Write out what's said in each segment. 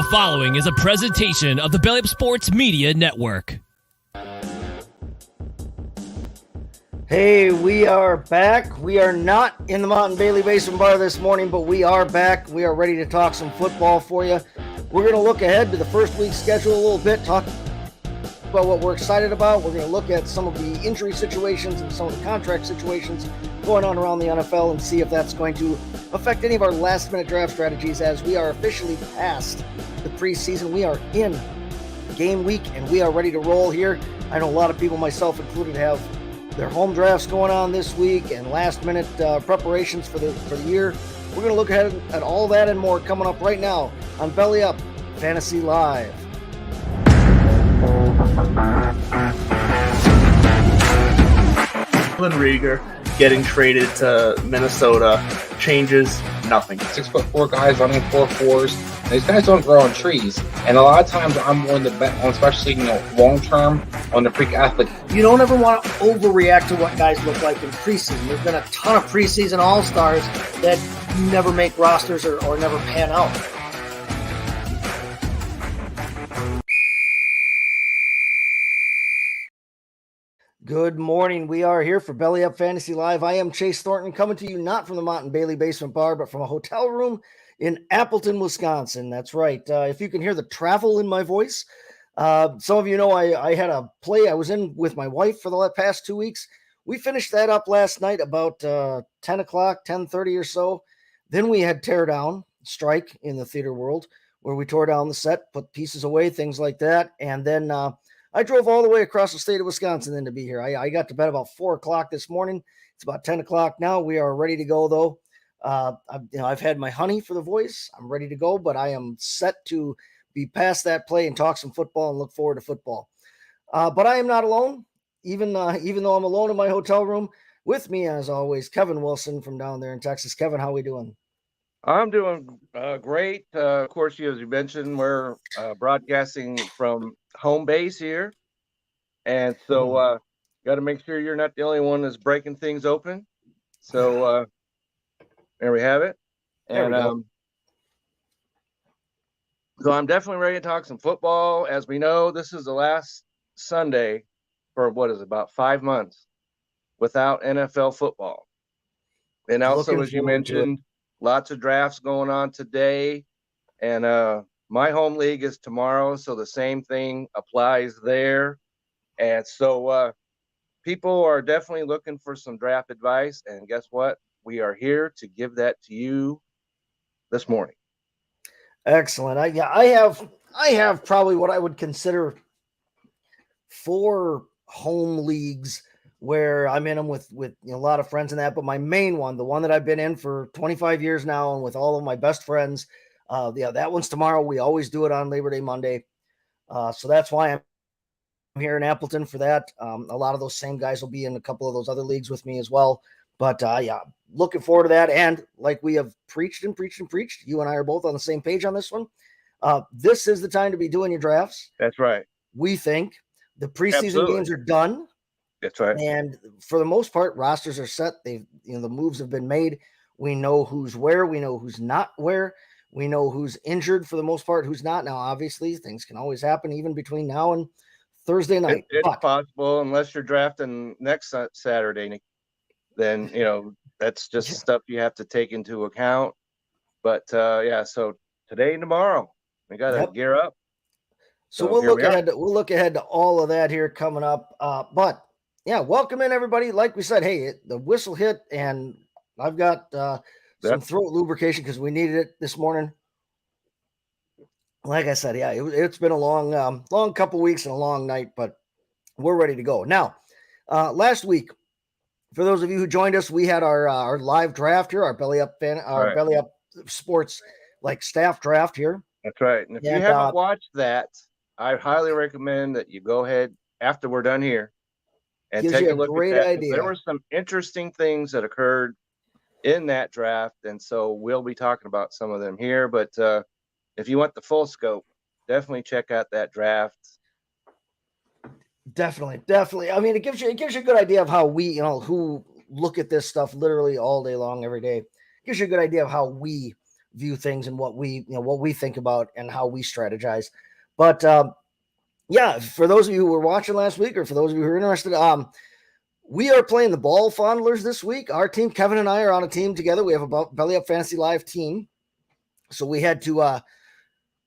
following is a presentation of the Belly Up Sports Media Network. Hey, we are back. We are not in the Mott and Bailey Basement Bar this morning, but we are back. We are ready to talk some football for you. We're going to look ahead to the first week's schedule a little bit, talk about what we're excited about. We're going to look at some of the injury situations and some of the contract situations going on around the NFL and see if that's going to affect any of our last-minute draft strategies as we are officially past the preseason. We are in game week, and we are ready to roll here. I know a lot of people, myself included, have their home drafts going on this week and last-minute preparations for the year. We're going to look ahead at all that and more coming up right now on Belly Up Fantasy Live. Rieger getting traded to Minnesota changes nothing. 6'4" guys running 4.4s. These guys don't grow on trees. And a lot of times I'm willing to bet on, especially, long term, on the freak athlete. You don't ever want to overreact to what guys look like in preseason. There's been a ton of preseason all-stars that never make rosters or never pan out. Good morning. We are here for Belly Up Fantasy Live. I am Chase Thornton, coming to you not from the Mott and Bailey Basement Bar, but from a hotel room in Appleton, Wisconsin. That's right. If you can hear the travel in my voice, some of you know I had a play I was in with my wife for the past 2 weeks. We finished that up last night about 10 o'clock, 10:30 or so. Then we had tear down, strike in the theater world, where we tore down the set, put pieces away, things like that. And then I drove all the way across the state of Wisconsin then to be here. I got to bed about 4 o'clock this morning. It's about 10 o'clock now. We are ready to go, though. I've had my honey for the voice. I'm ready to go, but I am set to be past that play and talk some football and look forward to football. But I am not alone, even though I'm alone in my hotel room. With me, as always, Kevin Wilson from down there in Texas. Kevin, how we doing? I'm doing great. Of course, as you mentioned, we're broadcasting from home base here. And so got to make sure you're not the only one that's breaking things open. So there we have it. And so I'm definitely ready to talk some football. As we know, this is the last Sunday for about 5 months without NFL football. And also, as you mentioned, lots of drafts going on today. And my home league is tomorrow, so the same thing applies there. And so people are definitely looking for some draft advice. And guess what? We are here to give that to you this morning. Excellent. I have probably what I would consider 4 home leagues where I'm in them with a lot of friends and that, but my main one, the one that I've been in for 25 years now and with all of my best friends, that one's tomorrow. We always do it on Labor Day Monday. So that's why I'm here in Appleton for that. A lot of those same guys will be in a couple of those other leagues with me as well. But looking forward to that. And like we have preached, you and I are both on the same page on this one. This is the time to be doing your drafts. That's right. We think the preseason games are done. That's right. And for the most part, rosters are set. The moves have been made. We know who's where. We know who's not where. We know who's injured for the most part, who's not. Now, obviously, things can always happen even between now and Thursday night. It's possible, unless you're drafting next Saturday. Then, that's just stuff you have to take into account. But, so today and tomorrow, we got to gear up. So we'll look ahead to all of that here coming up. But yeah, welcome in everybody. Like we said, hey, the whistle hit and I've got some throat lubrication because we needed it this morning. Like I said, yeah, it's been a long couple weeks and a long night, but we're ready to go. Now, last week, for those of you who joined us, we had our live draft here, our Belly Up Belly Up Sports staff draft here. That's right. And if you haven't watched that, I highly recommend that you go ahead after we're done here and take a look at that. Idea. There were some interesting things that occurred in that draft, and so we'll be talking about some of them here. But if you want the full scope, definitely check out that draft. Definitely. I mean, it gives you a good idea of how we, who look at this stuff literally all day long, every day. It gives you a good idea of how we view things and what we think about and how we strategize. But yeah, for those of you who were watching last week, or for those of you who are interested, we are playing the Ball Fondlers this week. Our team, Kevin and I, are on a team together. We have a Belly Up Fantasy Live team, so we had to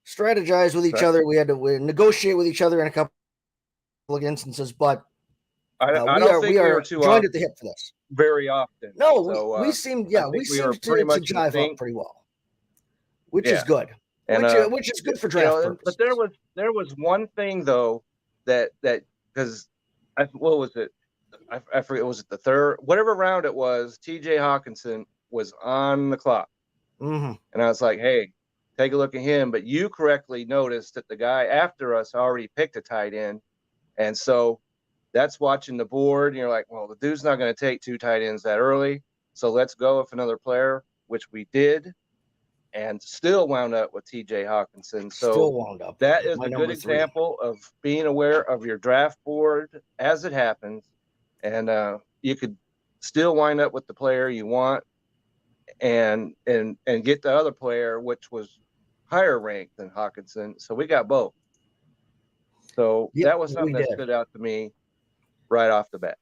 strategize with each other. We had to negotiate with each other in a couple of instances, but I don't think we are joined at the hip for this very often. No, so, we seem to jive up pretty well, which is good. And, which is good for draft purposes. But there was one thing though that because what was it? I forget. Was it the third, whatever round it was? T.J. Hawkinson was on the clock, and I was like, "Hey, take a look at him." But you correctly noticed that the guy after us already picked a tight end, and so that's watching the board. And you're like, "Well, the dude's not going to take 2 tight ends that early, so let's go with another player," which we did. And still wound up with T.J. Hawkinson. So that is a good example of being aware of your draft board as it happens. And you could still wind up with the player you want and get the other player, which was higher ranked than Hawkinson. So we got both. So that was something that stood out to me right off the bat.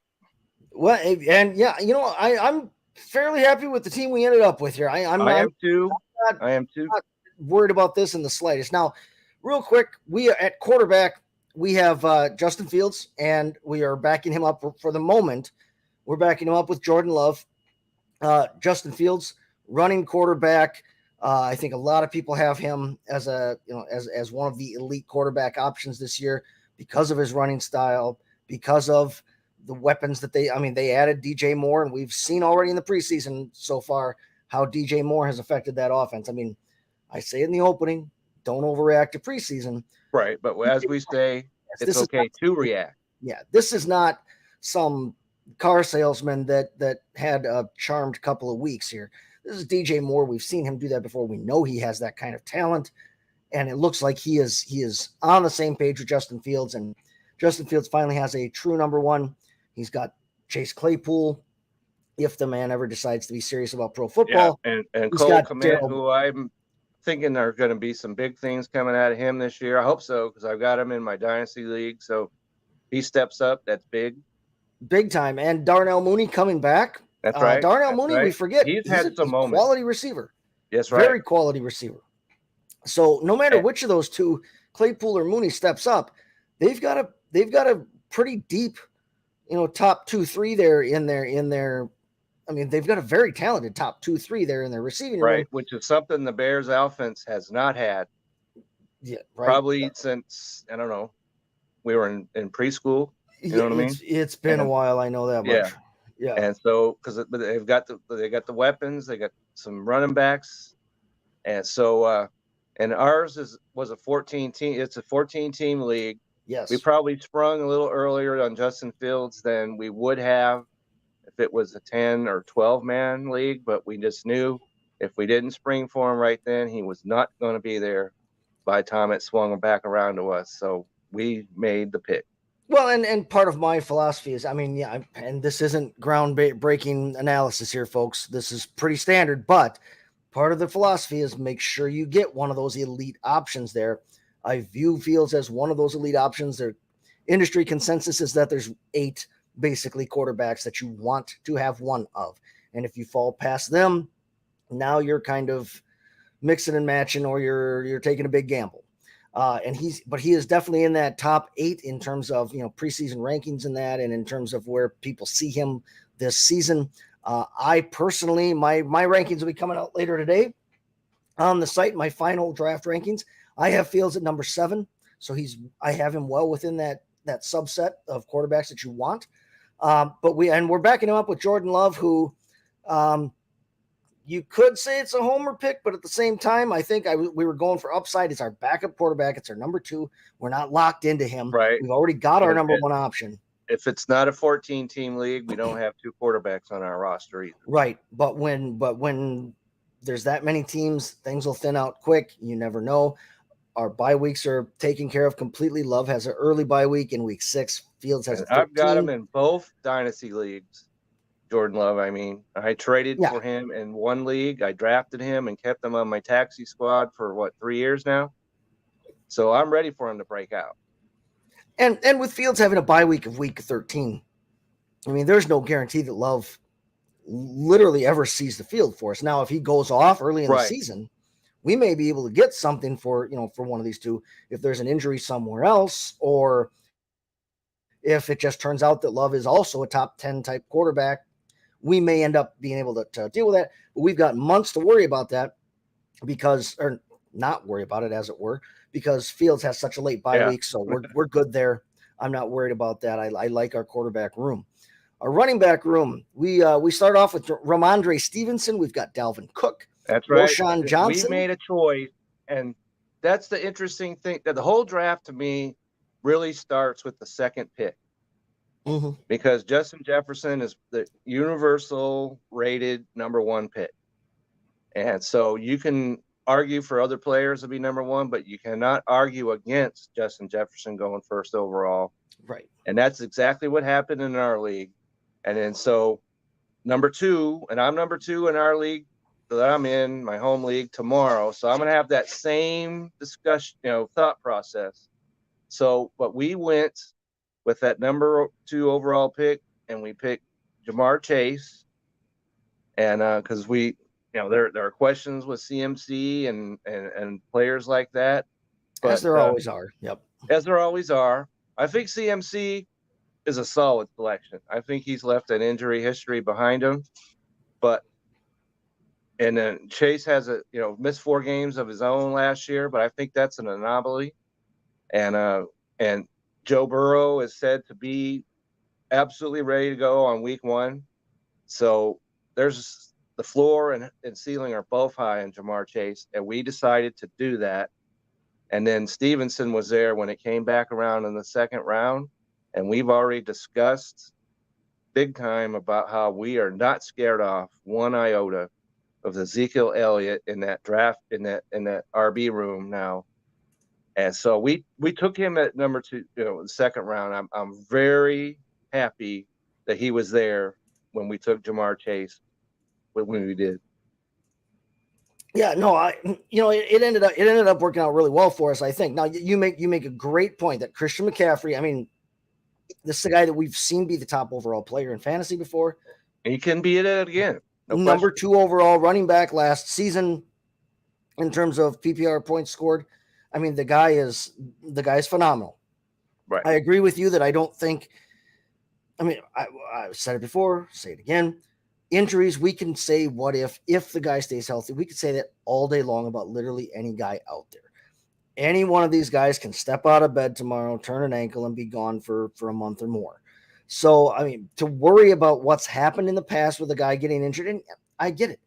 Well, and yeah, I'm fairly happy with the team we ended up with here. I am too. I am too. Not worried about this in the slightest. Now, real quick, we are at quarterback. We have Justin Fields, and we are backing him up for the moment. We're backing him up with Jordan Love. Justin Fields, running quarterback. I think a lot of people have him as as one of the elite quarterback options this year because of his running style, because of the weapons that they added DJ Moore, and we've seen already in the preseason so far how DJ Moore has affected that offense. I mean, I say in the opening, don't overreact to preseason. Right, but as we say, it's okay to react. Yeah, this is not some car salesman that had a charmed couple of weeks here. This is DJ Moore. We've seen him do that before. We know he has that kind of talent, and it looks like he is on the same page with Justin Fields, and Justin Fields finally has a true number one. He's got Chase Claypool, if the man ever decides to be serious about pro football. Yeah, and Cole Kmet, who I'm thinking are going to be some big things coming out of him this year. I hope so, because I've got him in my dynasty league. So he steps up. That's big time. And Darnell Mooney coming back. That's right. Darnell Mooney, right. We forget he's had some moments. Quality receiver. Yes, right. Very quality receiver. So no matter which of those two, Claypool or Mooney, steps up, they've got a pretty deep, top 2-3 there in their. I mean, they've got a very talented top 2-3 there in their receiving room. Right, which is something the Bears offense has not had. Yeah, right. Probably since, I don't know, we were in preschool. You know what I mean? It's been a while. I know that much. Yeah. And so, because they've got the weapons, they got some running backs, and so and ours was a 14 team. It's a 14 team league. Yes. We probably sprung a little earlier on Justin Fields than we would have if it was a 10 or 12 man league, but we just knew if we didn't spring for him right then, he was not going to be there by the time it swung back around to us. So we made the pick. Well, and part of my philosophy is, and this isn't groundbreaking analysis here, folks. This is pretty standard, but part of the philosophy is make sure you get one of those elite options there. I view Fields as one of those elite options. Their industry consensus is that there's 8 basically quarterbacks that you want to have one of. And if you fall past them, now you're kind of mixing and matching, or you're taking a big gamble. But he is definitely in that top 8 in terms of, preseason rankings and that, and in terms of where people see him this season. I personally, my rankings will be coming out later today on the site, my final draft rankings. I have Fields at number 7. So I have him well within that subset of quarterbacks that you want. But we're backing him up with Jordan Love, who you could say it's a homer pick, but at the same time, I think we were going for upside. It's our backup quarterback. It's our number 2. We're not locked into him. Right. We've already got our number 1 option. If it's not a 14 team league, we don't have 2 quarterbacks on our roster either. Right. But when there's that many teams, things will thin out quick. You never know. Our bye weeks are taken care of completely. Love has an early bye week in week 6. Fields has a 13. I've got him in both dynasty leagues. Jordan Love. I mean, I traded Yeah. for him in one league. I drafted him and kept him on my taxi squad for 3 years now. So I'm ready for him to break out. And with Fields having a bye week of week 13, I mean, there's no guarantee that Love literally ever sees the field for us. Now, if he goes off early in the season, we may be able to get something for one of these two if there's an injury somewhere else, or if it just turns out that Love is also a top 10 type quarterback, we may end up being able to deal with that. But we've got months to worry about that or not worry about it, as it were, because Fields has such a late bye week. So we're good there. I'm not worried about that. I like our quarterback room. Our running back room, we start off with Ramondre Stevenson. We've got Dalvin Cook. That's right. Roschon Johnson. We made a choice, and that's the interesting thing. That the whole draft to me really starts with the second pick, because Justin Jefferson is the universal rated number 1 pick, and so you can argue for other players to be number 1, but you cannot argue against Justin Jefferson going first overall. Right, and that's exactly what happened in our league. And then so number 2, and I'm number 2 in our league that I'm in, my home league, tomorrow. So I'm going to have that same discussion, thought process. So, but we went with that number 2 overall pick, and we picked Jamar Chase. And because there are questions with CMC and players like that. But, as there always are. Yep. As there always are. I think CMC is a solid selection. I think he's left an injury history behind him, and then Chase has missed 4 games of his own last year, but I think that's an anomaly. And Joe Burrow is said to be absolutely ready to go on week 1. So there's the floor and ceiling are both high in Jamar Chase, and we decided to do that. And then Stevenson was there when it came back around in the second round. And we've already discussed big time about how we are not scared off 1 iota of Ezekiel Elliott in that draft, in that RB room now. And so we took him at number 2, the second round. I'm very happy that he was there when we took Jamar Chase when we did. Yeah, no, it ended up working out really well for us, I think. Now you make a great point that Christian McCaffrey, I mean, this is a guy that we've seen be the top overall player in fantasy before. He can be it again. Number 2 overall running back last season in terms of PPR points scored. I mean, the guy is phenomenal. Right. I agree with you that I don't think. I mean, I said it before, say it again. Injuries, we can say what if the guy stays healthy. We could say that all day long about literally any guy out there. Any one of these guys can step out of bed tomorrow, turn an ankle, and be gone for a month or more. So, I mean, to worry about what's happened in the past with a guy getting injured, and I get it.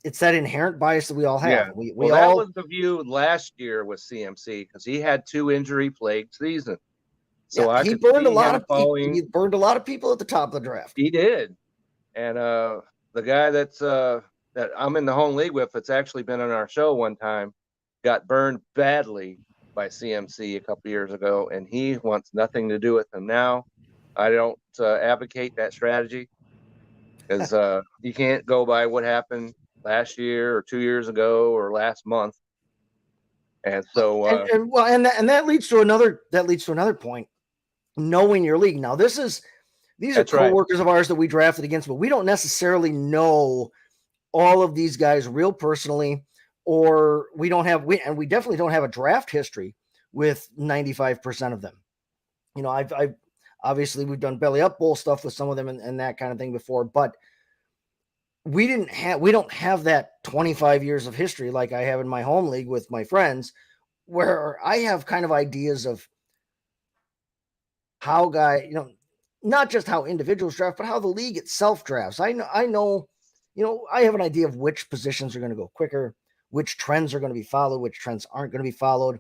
It's that inherent bias that we all have. Yeah. That was the view last year with CMC because he had 2 injury-plagued seasons. So he burned a lot of people at the top of the draft. He did. And the guy that I'm in the home league with, that's actually been on our show one time, got burned badly by CMC a couple years ago, and he wants nothing to do with him now. I don't advocate that strategy because you can't go by what happened last year or 2 years ago or last month. And so, and that leads to another point. Knowing your league. Now, these are coworkers of ours that we drafted against, but we don't necessarily know all of these guys real personally, or we definitely don't have a draft history with 95% of them. I've obviously we've done belly up bowl stuff with some of them and that kind of thing before, but we don't have that 25 years of history like I have in my home league with my friends, where I have kind of ideas of how not just how individuals draft, but how the league itself drafts. I know, I have an idea of which positions are going to go quicker, which trends are going to be followed, which trends aren't going to be followed.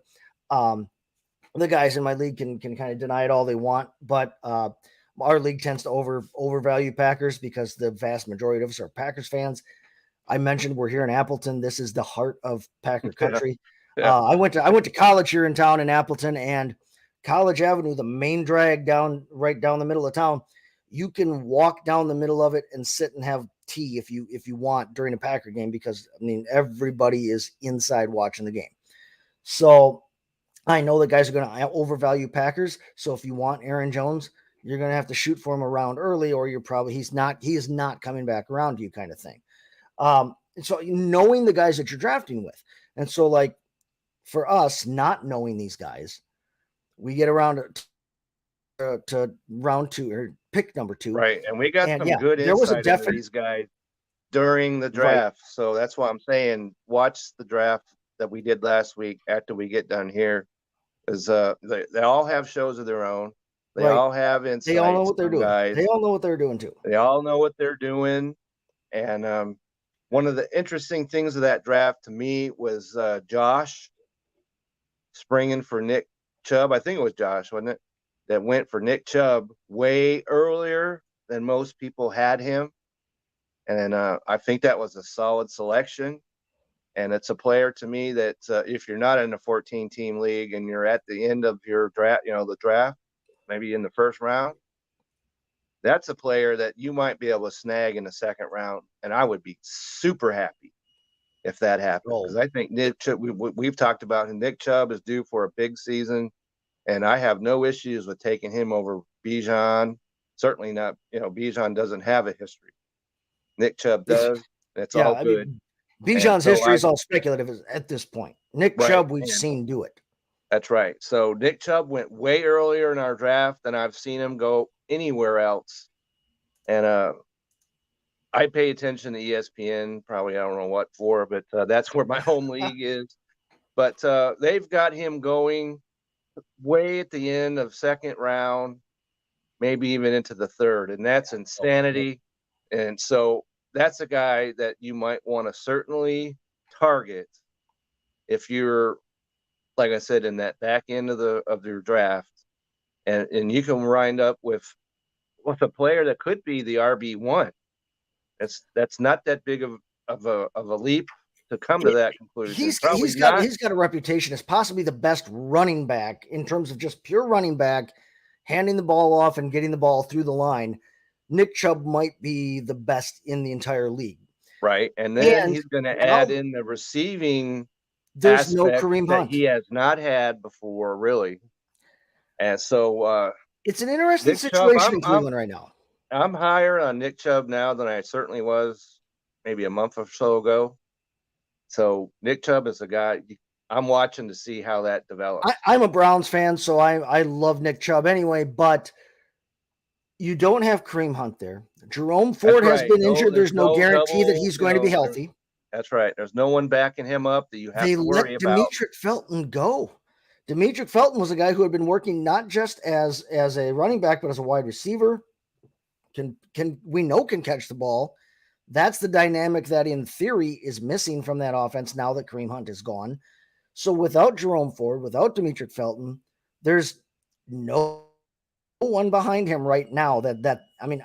The guys in my league can kind of deny it all they want, but our league tends to overvalue Packers because the vast majority of us are Packers fans. I mentioned we're here in Appleton. This is the heart of Packer country. Yeah. I went to college here in town in Appleton, and College Avenue, the main drag right down the middle of town. you can walk down the middle of it and sit and have tea if you want during a Packer game, because I mean everybody is inside watching the game. So I know the guys are going to overvalue Packers. So if you want Aaron Jones, you're going to have to shoot for him around early, or he is not coming back around to you, kind of thing. So knowing the guys that you're drafting with. And so like for us, not knowing these guys, we get around to round 2 or pick number 2. Right. And we got And, some good there was a insight into definite- these guys during the draft. So that's why I'm saying watch the draft that we did last week after we get done here. Is they all have shows of their own. They Right. all have insights. They all know what they're from doing. guys. They all know what they're doing too. They all know what they're doing. And one of the interesting things of that draft to me was Josh springing for Nick Chubb. I think it was Josh, wasn't it? That went for Nick Chubb way earlier than most people had him. And I think that was a solid selection. And it's a player to me that if you're not in a 14-team league and you're at the end of your draft, the draft, maybe in the first round, that's a player that you might be able to snag in the second round. And I would be super happy if that happened. Because I think Nick Chubb, we've talked about him. Nick Chubb is due for a big season. And I have no issues with taking him over Bijan. Certainly not, Bijan doesn't have a history. Nick Chubb does. It's all good. Bijan's history is all speculative at this point. Nick Chubb, we've seen do it. That's right. So Nick Chubb went way earlier in our draft than I've seen him go anywhere else. And I pay attention to ESPN, probably I don't know what for, but that's where my home league is. But they've got him going way at the end of second round, maybe even into the third. And that's insanity. And so that's a guy that you might want to certainly target if you're, like I said, in that back end of your draft, and you can wind up with a player that could be the RB1. That's not that big of a leap to come to that conclusion. He's got a reputation as possibly the best running back in terms of just pure running back, handing the ball off and getting the ball through the line. Nick Chubb might be the best in the entire league. Right. And then he's going to add in the receiving. There's no Kareem Hunt. He has not had before, really. And so it's an interesting situation in Cleveland right now. I'm higher on Nick Chubb now than I certainly was maybe a month or so ago. So Nick Chubb is a guy I'm watching to see how that develops. I'm a Browns fan, so I love Nick Chubb anyway, but you don't have Kareem Hunt there. Jerome Ford has been injured. There's no guarantee that he's going to be healthy. That's right. There's no one backing him up that you have to worry about. They let Demetric Felton go. Demetric Felton was a guy who had been working not just as a running back, but as a wide receiver. Can catch the ball. That's the dynamic that in theory is missing from that offense now that Kareem Hunt is gone. So without Jerome Ford, without Demetric Felton, there's no one behind him right now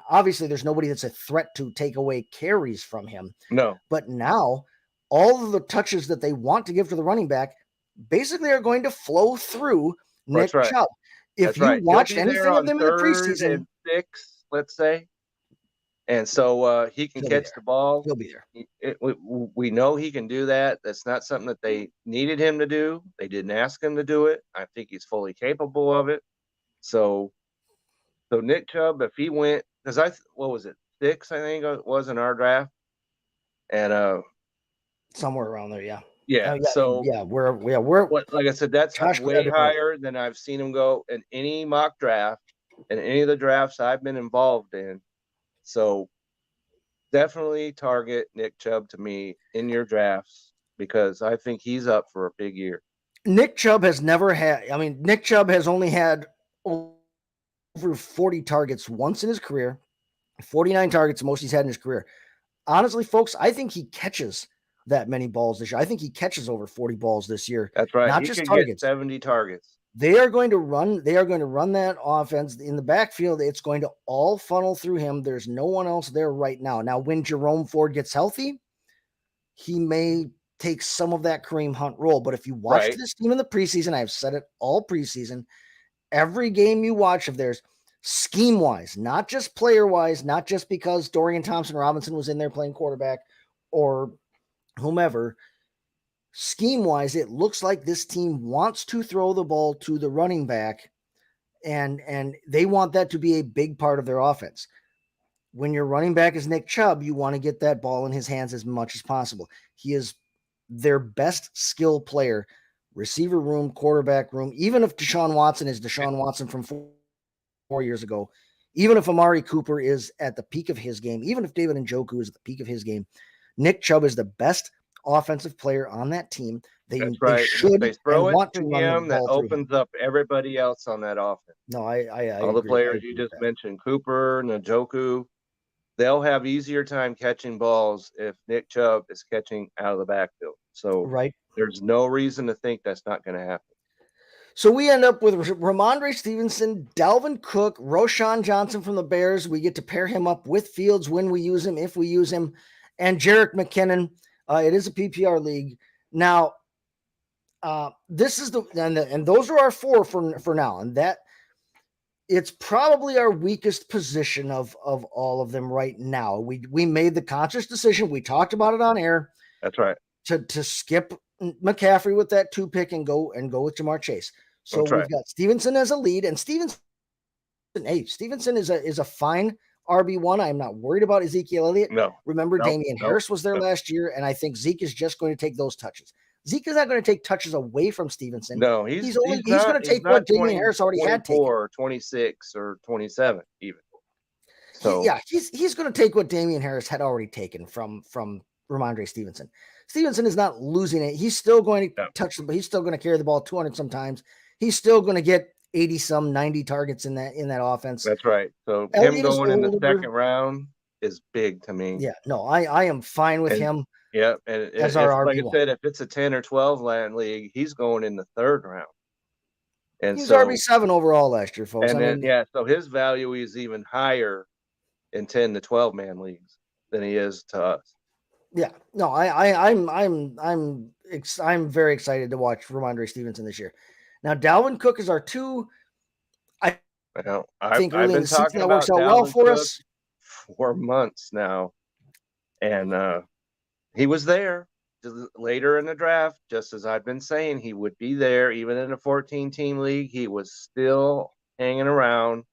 obviously there's nobody that's a threat to take away carries from him. No. But now all of the touches that they want to give to the running back basically are going to flow through Nick Chubb. If you watched anything of them in the preseason, 6, let's say, and so he can catch the ball. He'll be there. We know he can do that. That's not something that they needed him to do. They didn't ask him to do it. I think he's fully capable of it. So Nick Chubb, if he went, because what was it, 6? I think it was in our draft, and somewhere around there, yeah. Yeah. We're like I said, that's way higher than I've seen him go in any mock draft and any of the drafts I've been involved in. So definitely target Nick Chubb to me in your drafts because I think he's up for a big year. Nick Chubb has only had over 40 targets once in his career, 49 targets, most he's had in his career. Honestly, folks, I think he catches that many balls this year. I think he catches over 40 balls this year. That's right. Not just targets. 70 targets. They are going to run that offense in the backfield. It's going to all funnel through him. There's no one else there right now. Now, when Jerome Ford gets healthy, he may take some of that Kareem Hunt role. But if you watch this team in the preseason, I've said it all preseason, every game you watch of theirs, scheme wise, not just player wise, not just because Dorian Thompson Robinson was in there playing quarterback or whomever. Scheme wise, it looks like this team wants to throw the ball to the running back, and they want that to be a big part of their offense. When your running back is Nick Chubb, you want to get that ball in his hands as much as possible. He is their best skill player, receiver room, quarterback room. Even if Deshaun Watson is Deshaun Watson from 4 years ago, even if Amari Cooper is at the peak of his game, even if David Njoku is at the peak of his game, Nick Chubb is the best offensive player on that team. They should they throw and it want to to run him the that ball through him. opens up everybody else on that offense. No, I all the agree. players you just mentioned, Cooper, Njoku, they'll have easier time catching balls if Nick Chubb is catching out of the backfield. So right. There's no reason to think that's not going to happen. So we end up with Ramondre Stevenson, Dalvin Cook, Roschon Johnson from the Bears. We get to pair him up with Fields when we use him, if we use him, and Jerick McKinnon. It is a PPR league. Now, this is and those are our four for now. And that it's probably our weakest position of all of them right now. We made the conscious decision. We talked about it on air. That's right. To skip McCaffrey with that 2 pick and go with Jamar Chase. So That's we've right. got Stevenson as a lead, and Stevenson is a fine RB1. I'm not worried about Ezekiel Elliott. No. Remember, Damian Harris was there last year, and I think Zeke is just going to take those touches. Zeke is not going to take touches away from Stevenson. No, he's going to take what Damian Harris already had taken. 24, 26, or 27 even. So yeah, he's going to take what Damian Harris had already taken from Ramondre Stevenson. Stevenson is not losing it. He's still going to touch the, he's still going to carry the ball 200 sometimes. He's still going to get 80 some 90 targets in that offense. That's right. So Elliott him going in the second round is big to me. Yeah, no, I am fine with him. Yeah, and as our like RB1. I said, if it's a 10 or 12 land league, he's going in the third round. And he's so, RB7 overall last year, folks. And so his value is even higher in 10 to 12 man leagues than he is to us. Yeah, no, I'm very excited to watch Ramondre Stevenson this year. Now, Dalvin Cook is our 2. I think early in the season that works out well for us. 4 months now, and he was there later in the draft, just as I've been saying he would be there, even in a 14-team league. He was still hanging around,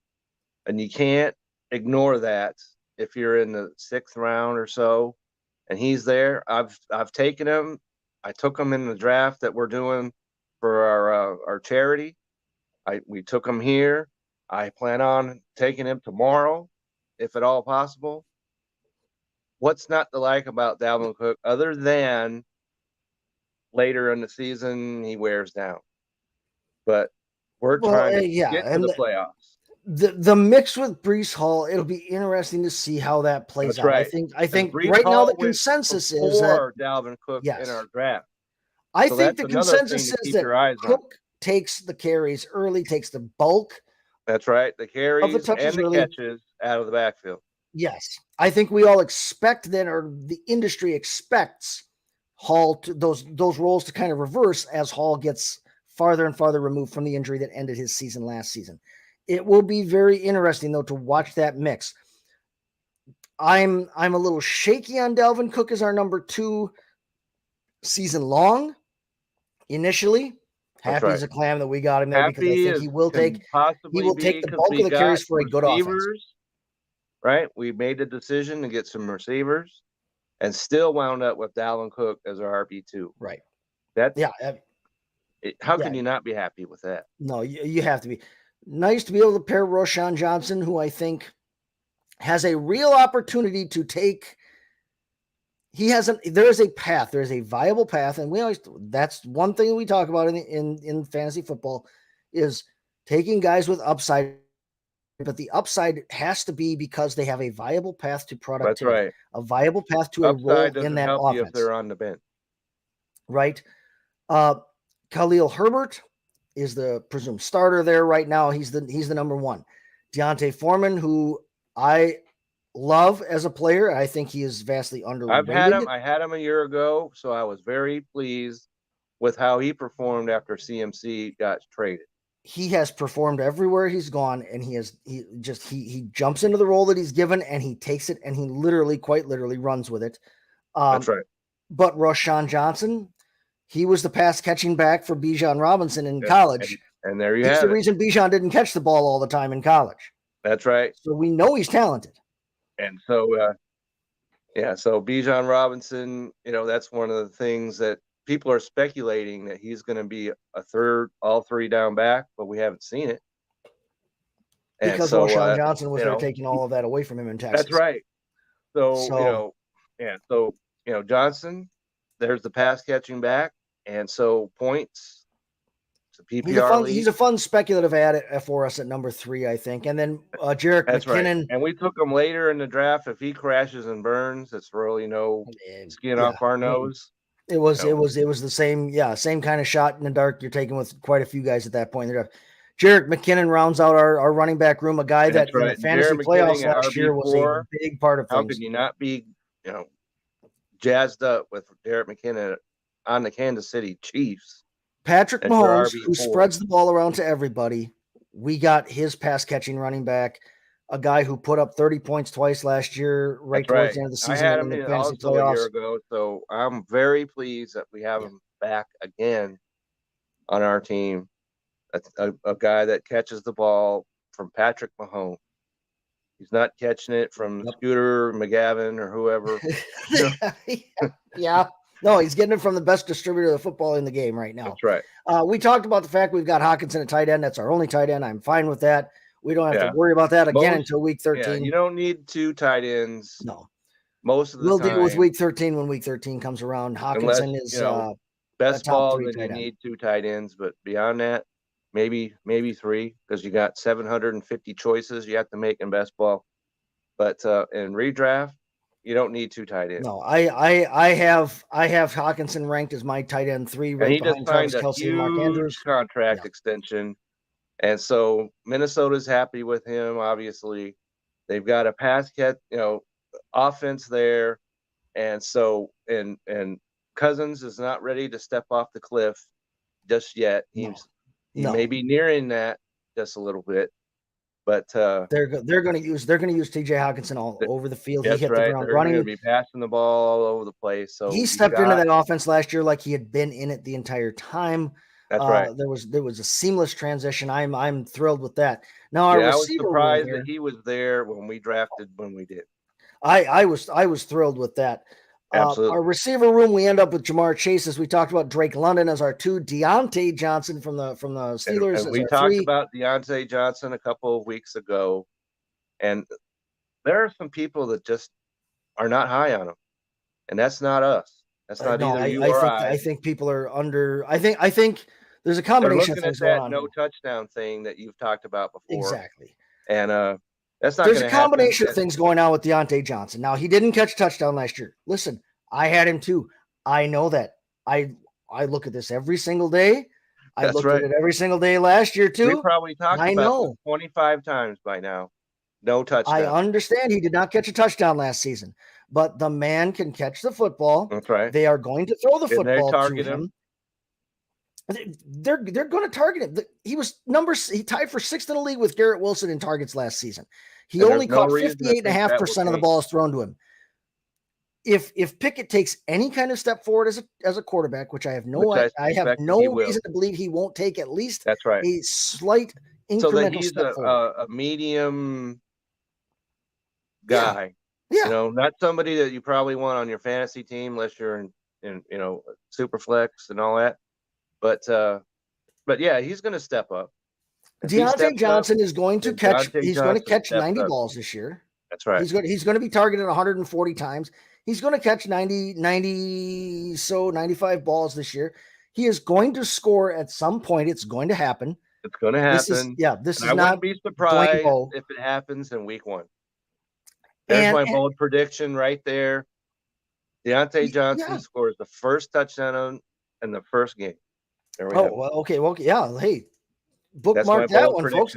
and you can't ignore that if you're in the 6th round or so. And he's there. I've taken him. I took him in the draft that we're doing for our charity. We took him here. I plan on taking him tomorrow, if at all possible. What's not to like about Dalvin Cook, other than later in the season he wears down? But we're trying to get to the playoffs. The mix with Breece Hall, it'll be interesting to see how that plays out. Right. I think right now the consensus is that Dalvin Cook in our draft. I think the consensus is that Cook takes the carries early, takes the bulk. That's right. The carries and the catches out of the backfield. Yes. I think we all expect that, or the industry expects Hall to those roles to kind of reverse as Hall gets farther and farther removed from the injury that ended his season last season. It will be very interesting, though, to watch that mix. I'm a little shaky on Dalvin Cook as our number 2 season long. Initially, happy as a clam that we got him there, because I think he will take the bulk of the carries for a good offense. Right, we made the decision to get some receivers, and still wound up with Dalvin Cook as our RB2. Right. How can you not be happy with that? No, you have to be. Nice to be able to pair Roschon Johnson, who I think has a real opportunity to take. There is a path. There is a viable path, and that's one thing we talk about in fantasy football is taking guys with upside, but the upside has to be because they have a viable path to productivity. That's right. A viable path to upside a role in that help offense. You if they're on the bench. Right. Khalil Herbert is the presumed starter there right now. He's the number 1. Deontay Foreman, who I love as a player. I think he is vastly underrated. I had him a year ago, so I was very pleased with how he performed after CMC got traded. he has performed everywhere he's gone, and he jumps into the role that he's given, and he takes it, and he literally, quite literally, runs with it. That's right. But Rashawn Johnson, he was the pass catching back for Bijan Robinson in college. And there you He's have the it. reason Bijan didn't catch the ball all the time in college. That's right. So we know he's talented. And so, so Bijan Robinson, that's one of the things that people are speculating that he's going to be a third, all three down back, but we haven't seen it. And because so, Rashawn Johnson was there taking all of that away from him in Texas. That's right. So Johnson, there's the pass catching back. And so points. He's a fun speculative ad for us at number 3, I think. And then Jerick McKinnon. Right. And we took him later in the draft. If he crashes and burns, it's really no skin off our nose. It was the same kind of shot in the dark you're taking with quite a few guys at that point in the draft. Jerick McKinnon rounds out our running back room, a guy that in the fantasy playoffs last year was a big part of things. How could you not be, jazzed up with Jerick McKinnon on the Kansas City Chiefs? Patrick Mahomes, who spreads the ball around to everybody. We got his pass catching running back, a guy who put up 30 points twice last year, towards the end of the season. I had him in also playoffs a year ago, so I'm very pleased that we have him back again on our team. A guy that catches the ball from Patrick Mahomes. He's not catching it from Scooter McGavin or whoever. Yeah. No, he's getting it from the best distributor of football in the game right now. That's right. We talked about the fact we've got Hockenson at tight end. That's our only tight end. I'm fine with that. We don't have to worry about that again until week 13. Yeah, you don't need 2 tight ends. No. Most of the time. We'll deal with week 13 when week 13 comes around. Hockenson is best ball, then you need 2 tight ends. But beyond that, maybe 3, because you got 750 choices you have to make in best ball. But in redraft, you don't need 2 tight ends. No, I have Hockenson ranked as my tight end 3 right behind Travis Kelce and Mark Andrews. Contract extension. And so Minnesota's happy with him, obviously. They've got a pass catch, offense there. And so and Cousins is not ready to step off the cliff just yet. He may be nearing that just a little bit. But they're going to use TJ Hockenson all over the field. He hit the ground running. They're going to be passing the ball all over the place. So he stepped into that offense last year like he had been in it the entire time. That's right. There was a seamless transition. I'm thrilled with that. Now our receiver, I was surprised that he was there when we drafted when we did. I was thrilled with that. Our receiver room, we end up with Jamar Chase, as we talked about Drake London as our 2, Deontay Johnson from the Steelers. And we talked about Deontay Johnson a couple of weeks ago, and there are some people that just are not high on him, and that's not us. That's not either you or I. I think people are under. I think there's a combination of things going on. No touchdown thing that you've talked about before. Exactly. And that's not. There's a combination of things going on with Deontay Johnson. Now, he didn't catch a touchdown last year. Listen, I had him too. I know that. I look at this every single day. I looked at it every single day last year too. We probably talked about it 25 times by now. No touchdown. I understand he did not catch a touchdown last season, but the man can catch the football. That's right. They are going to throw the football to him. They're going to target him. He tied for 6th in the league with Garrett Wilson in targets last season. He only caught 58.5% of the balls thrown to him. If Pickett takes any kind of step forward as a quarterback, which I have no reason to believe he won't take at least a slight incremental so that he's step forward. A medium guy. Yeah. Not somebody that you probably want on your fantasy team unless you're in super flex and all that. But yeah, he's going to step up. Deontay Johnson is going to catch. He's going to catch 90 balls this year. That's right. He's going to be targeted 140 times. He's going to catch 95 balls this year. He is going to score at some point. It's going to happen. It's going to happen. I wouldn't be surprised if it happens in week 1. There's my bold prediction right there. Deontay Johnson scores the first touchdown in the first game. There we go. Okay. Well, yeah. Hey, bookmark that one, folks.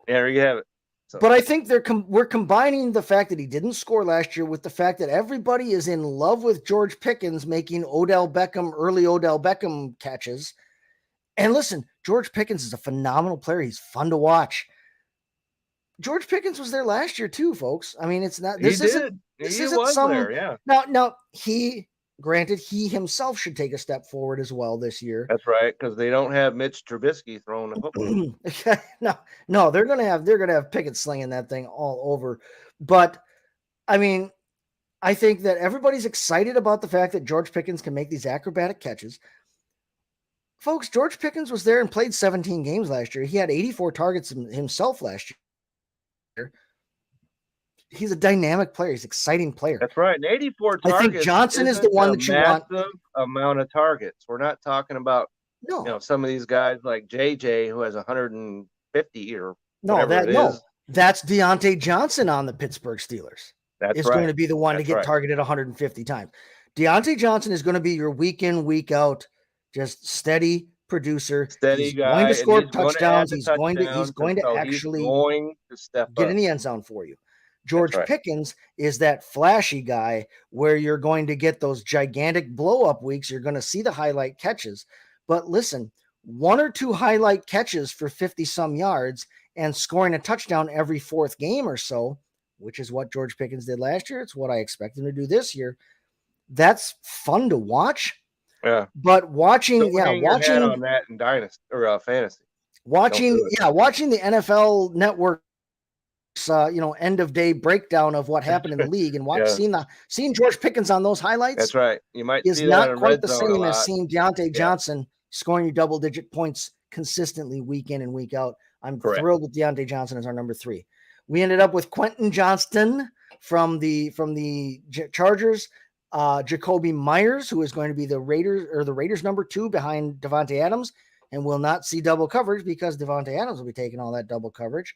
There you have it. So. But I think we're combining the fact that he didn't score last year with the fact that everybody is in love with George Pickens making early Odell Beckham catches. And listen, George Pickens is a phenomenal player. He's fun to watch. George Pickens was there last year too, folks. I mean, it's not. This isn't some. There, yeah. Now granted, he himself should take a step forward as well this year. That's right, because they don't have Mitch Trubisky throwing the football. No, they're gonna have Pickett slinging that thing all over. But I mean, I think that everybody's excited about the fact that George Pickens can make these acrobatic catches. Folks, George Pickens was there and played 17 games last year. He had 84 targets himself last year. He's a dynamic player. He's an exciting player. That's right. And 84 targets. I think Johnson is the one that you want. Massive amount of targets. We're not talking about some of these guys like JJ who has 150 or that's Deontay Johnson on the Pittsburgh Steelers. That's going to be the one to get targeted 150 times. Deontay Johnson is going to be your week in, week out, just steady producer. He's guy. Going to score touchdowns. He's going to actually step get up in the end zone for you. George Pickens is that flashy guy where you're going to get those gigantic blow-up weeks. You're going to see the highlight catches. But listen, 1 or 2 highlight catches for 50-some yards and scoring a touchdown every 4th game or so, which is what George Pickens did last year. It's what I expect him to do this year. That's fun to watch. Yeah. But watching on that in Dynasty or Fantasy. Watching the NFL Network end of day breakdown of what happened in the league and seeing George Pickens on those highlights. That's right. You might is not quite the same as seeing Deontay Johnson scoring you double-digit points consistently week in and week out. I'm thrilled with Deontay Johnson as our number 3. We ended up with Quentin Johnston from the Chargers, Jacoby Myers, who is going to be the Raiders number 2 behind Devontae Adams, and will not see double coverage because Devontae Adams will be taking all that double coverage.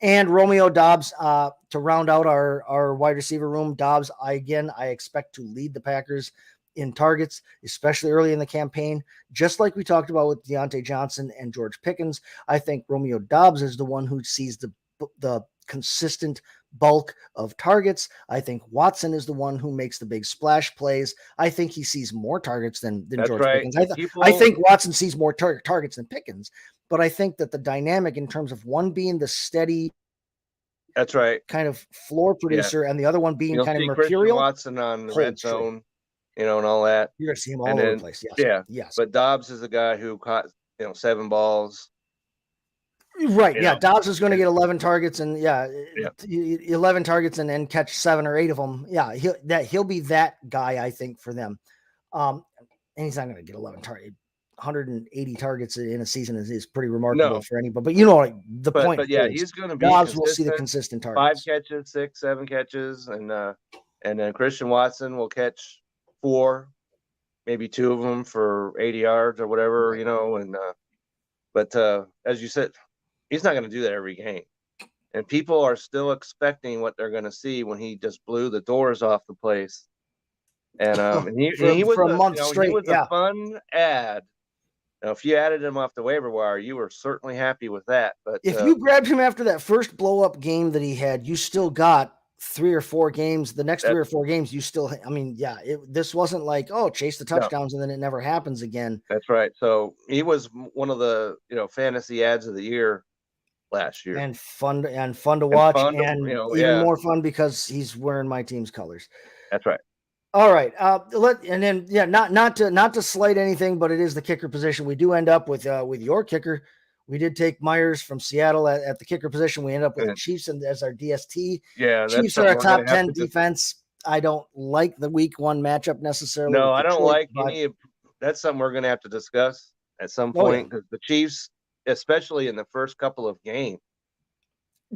And Romeo Doubs to round out our wide receiver room. Doubs, I expect to lead the Packers in targets, especially early in the campaign. Just like we talked about with Deontay Johnson and George Pickens, I think Romeo Doubs is the one who sees the consistent bulk of targets. I think Watson is the one who makes the big splash plays. I think he sees more targets than George Pickens. I think Watson sees more targets than Pickens. But I think that the dynamic in terms of one being the steady, that's right, kind of floor producer, and the other one being kind of mercurial. Christian Watson on the red zone, and all that. You're gonna see him all over the place. Yes. Yes. But Doubs is the guy who caught 7 balls. Right. Yeah. Doubs is going to get 11 targets and 11 targets and then catch 7 or 8 of them. Yeah. He'll be that guy, I think, for them. And he's not going to get 11 targets. 180 targets in a season is pretty remarkable for anybody. But the point. But he's going to be. Dobbs will see the consistent targets. 5 catches, 6, 7 catches, and then Christian Watson will catch 4, maybe 2 of them for 80 yards or whatever, But as you said, he's not going to do that every game, and people are still expecting what they're going to see when he just blew the doors off the place. And he was for a month straight. He was a fun ad. Now, if you added him off the waiver wire, you were certainly happy with that. But if you grabbed him after that first blow-up game that he had, you still got 3 or 4 games. The next 3 or 4 games, you still. I mean, this wasn't like chase the touchdowns and then it never happens again. That's right. So he was one of the fantasy ads of the year last year, and fun to watch, and even more fun because he's wearing my team's colors. That's right. All right. Not to slight anything, but it is the kicker position. We do end up with your kicker. We did take Myers from Seattle at the kicker position. We end up with the Chiefs as our DST. Yeah, Chiefs are a top 10 defense. I don't like the week 1 matchup necessarily. No, I don't like any. That's something we're going to have to discuss at some point because the Chiefs, especially in the first couple of games,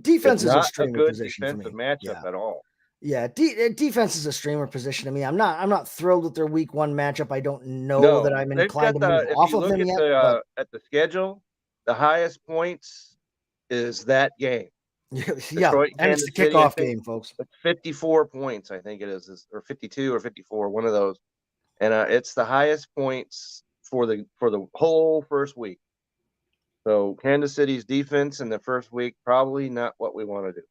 defense is not a good position defensive matchup at all. Yeah, defense is a streamer position to me. I'm not thrilled with their week 1 matchup. I don't know that I'm inclined to move off of them yet. At the schedule, the highest points is that game. Detroit, and it's the kickoff game, folks. It's 54 points, I think it is, or 52 or 54, one of those, and it's the highest points for the whole first week. So Kansas City's defense in the first week probably not what we want to do.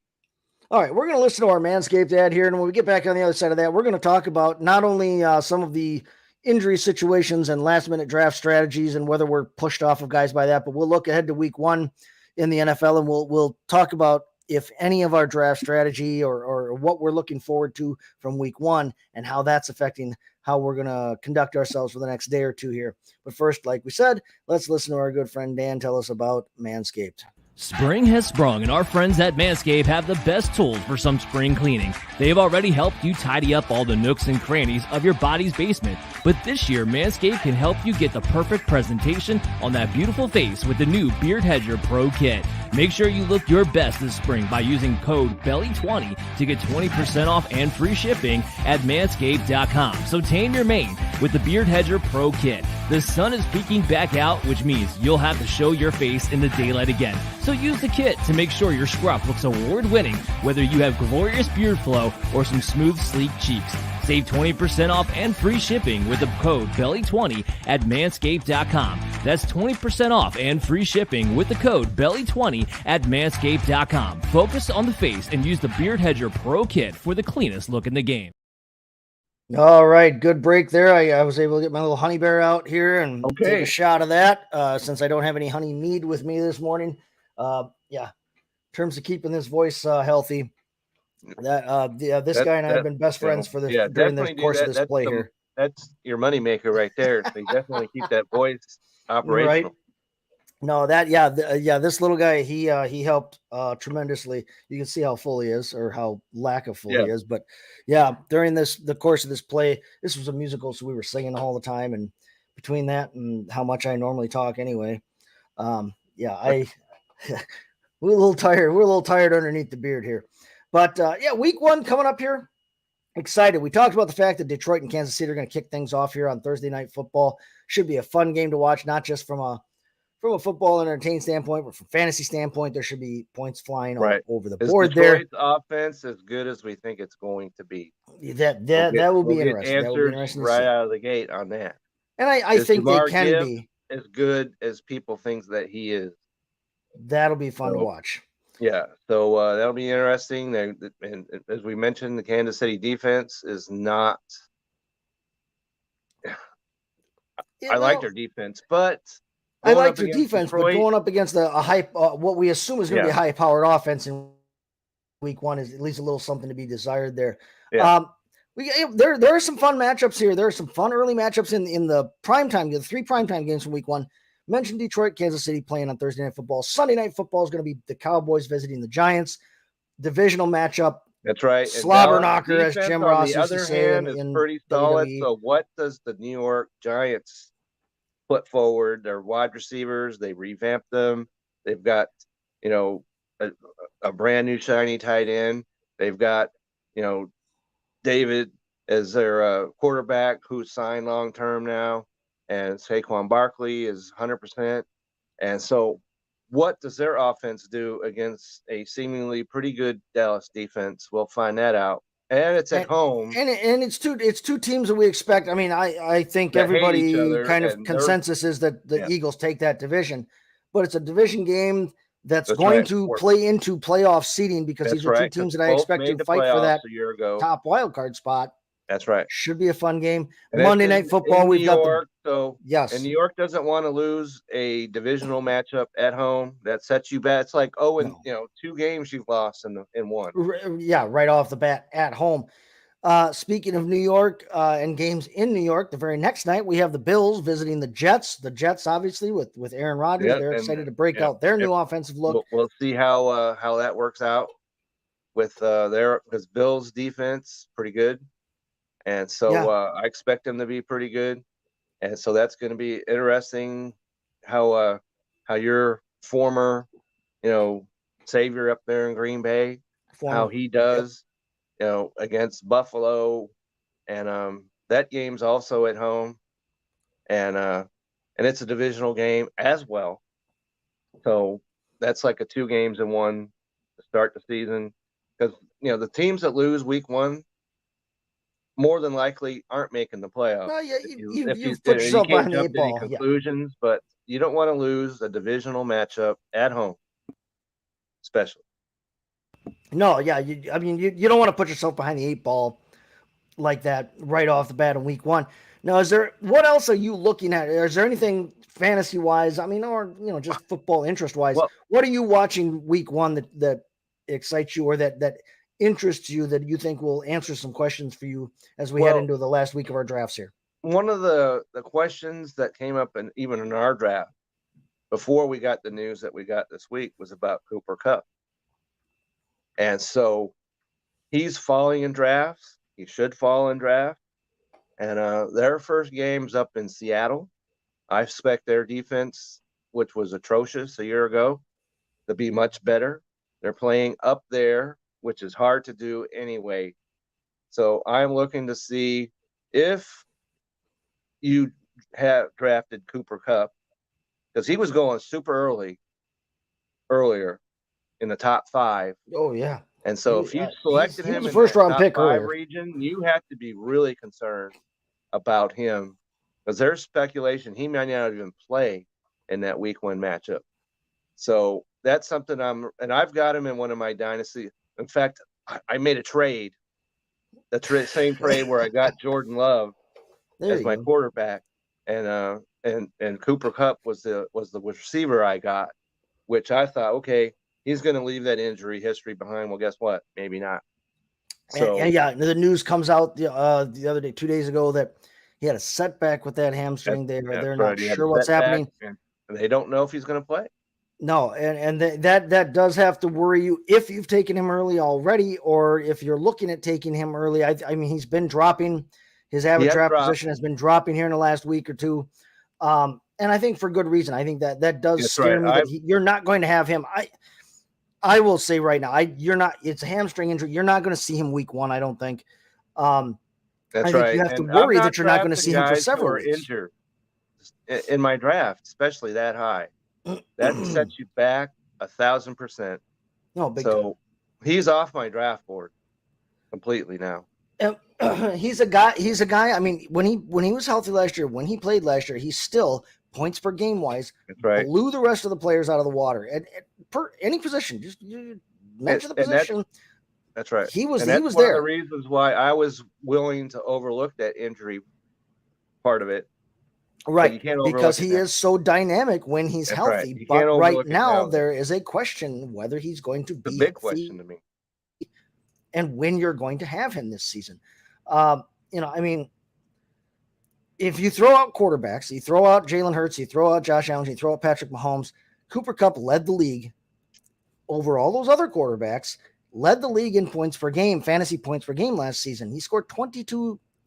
All right, we're going to listen to our Manscaped ad here, and when we get back on the other side of that, we're going to talk about not only some of the injury situations and last minute draft strategies and whether we're pushed off of guys by that. But we'll look ahead to week 1 in the NFL, and we'll talk about if any of our draft strategy or what we're looking forward to from week 1 and how that's affecting how we're going to conduct ourselves for the next day or two here. But first, like we said, let's listen to our good friend Dan tell us about Manscaped. Spring has sprung, and our friends at Manscaped have the best tools for some spring cleaning. They've already helped you tidy up all the nooks and crannies of your body's basement. But this year, Manscaped can help you get the perfect presentation on that beautiful face with the new Beard Hedger Pro Kit. Make sure you look your best this spring by using code BELLY20 to get 20% off and free shipping at manscaped.com. So tame your mane with the Beard Hedger Pro Kit. The sun is peeking back out, which means you'll have to show your face in the daylight again. So use the kit to make sure your scruff looks award-winning, whether you have glorious beard flow or some smooth, sleek cheeks. Save 20% off and free shipping with the code BELLY20 at manscaped.com. That's 20% off and free shipping with the code BELLY20 at manscaped.com. Focus on the face and use the Beard Hedger Pro Kit for the cleanest look in the game. All right, good break there. I was able to get my little honey bear out here and take a shot of that since I don't have any honey mead with me this morning. In terms of keeping this voice healthy, this guy and I have been best friends for this during the course of this play here. That's your moneymaker right there. So you definitely keep that voice operational. Right. No, this little guy, he helped tremendously. You can see how full he is, or how lack of full he is. But during the course of this play, this was a musical, so we were singing all the time. And between that and how much I normally talk anyway, we're a little tired. We're a little tired underneath the beard here. But week 1 coming up here. Excited. We talked about the fact that Detroit and Kansas City are going to kick things off here on Thursday Night Football. Should be a fun game to watch, not just from a football and entertainment standpoint, but from fantasy standpoint, there should be points flying all over the board there. Detroit's offense as good as we think it's going to be. That will be interesting. That will be interesting right out of the gate on that. And I think they can be as good as people think that he is. That'll be fun to watch. Yeah, so that'll be interesting. And as we mentioned, the Kansas City defense is not. I like their defense, but I like their defense, Detroit, but going up against a high, what we assume is going to be a high-powered offense in week 1 is at least a little something to be desired there. Yeah. There are some fun matchups here. There are some fun early matchups in the primetime, the 3 primetime games from week 1. Mentioned Detroit, Kansas City playing on Thursday Night Football. Sunday Night Football is going to be the Cowboys visiting the Giants. Divisional matchup. That's right. Slobber knocker, as Jim Ross used to say. Is pretty solid. So what does the New York Giants put forward? Their wide receivers, they revamped them. They've got, a brand new shiny tight end. They've got, David as their quarterback who's signed long-term now. And Saquon Barkley is 100%. And so what does their offense do against a seemingly pretty good Dallas defense? We'll find that out. And it's at home. And it's two teams that we expect. I mean, I think everybody kind of consensus is that the Eagles take that division. But it's a division game that's going to play into playoff seeding because these are two teams that I expect to fight for that top wild card spot. That's right. Should be a fun game. And Monday Night Football, we've got and New York doesn't want to lose a divisional matchup at home. That sets you back. It's like, 2 games you've lost in one. Yeah, right off the bat at home. Speaking of New York and games in New York, the very next night we have the Bills visiting the Jets. The Jets, obviously, with Aaron Rodgers, they're excited to break out their new offensive look. We'll see how that works out with because Bills defense pretty good. And so I expect them to be pretty good. And so that's going to be interesting how your former, savior up there in Green Bay, how he does, against Buffalo. And that game's also at home. And it's a divisional game as well. So that's like a 2 games in 1 to start the season. Because, the teams that lose week 1, more than likely aren't making the playoffs. No, you put yourself behind the 8 ball. Conclusions, but you don't want to lose a divisional matchup at home, especially. No, you don't want to put yourself behind the 8 ball like that right off the bat in week 1. Now, what else are you looking at? Is there anything fantasy wise? I mean, or just football interest wise? Well- What are you watching week one that excites you or that interests you that you think will answer some questions for you as we head into the last week of our drafts here? One of the questions that came up even in our draft before we got the news that we got this week was about Cooper Kupp. And so he's falling in drafts. He should fall in draft. And their first game's up in Seattle. I expect their defense, which was atrocious a year ago, to be much better. They're playing up there, which is hard to do anyway. So I'm looking to see if you have drafted Cooper Kupp, because he was going super earlier in the top 5. Oh, yeah. And so if you selected him in the in first that round top pick 5 earlier region, you have to be really concerned about him, because there's speculation he might not even play in that week 1 matchup. So that's something I've got him in one of my dynasty. In fact, I made a trade, same trade where I got Jordan Love as my quarterback, and Cooper Kupp was the receiver I got, which I thought, okay, he's going to leave that injury history behind. Well, guess what? Maybe not. So and the news comes out the other day, 2 days ago, that he had a setback with that hamstring. They're not sure what's happening. And they don't know if he's going to play. No, and that does have to worry you if you've taken him early already, or if you're looking at taking him early. I mean, he's been dropping. His average draft position has been dropping here in the last week or two. And I think for good reason. I think that does scare me that you're not going to have him. I will say right now, it's a hamstring injury. You're not going to see him week 1, I don't think. That's I think you have to worry that you're not going to see him for several weeks. Injured in my draft, especially that high. That sets you back 1,000%. No, big so he's off my draft board completely now. He's a guy. I mean, when he was healthy last year, when he played last year, he's still points per game wise. That's right. Blew the rest of the players out of the water at per any position. Just you mention the position. That's right. He was there. One of the reasons why I was willing to overlook that injury part of it. Right, because he is so dynamic when he's healthy. Right. But right now, there is a question whether he's going to be the big question to me, and when you're going to have him this season. I mean, if you throw out quarterbacks, you throw out Jalen Hurts, you throw out Josh Allen, you throw out Patrick Mahomes, Cooper Kupp led the league over all those other quarterbacks, led the league in points per game, fantasy points per game last season. He scored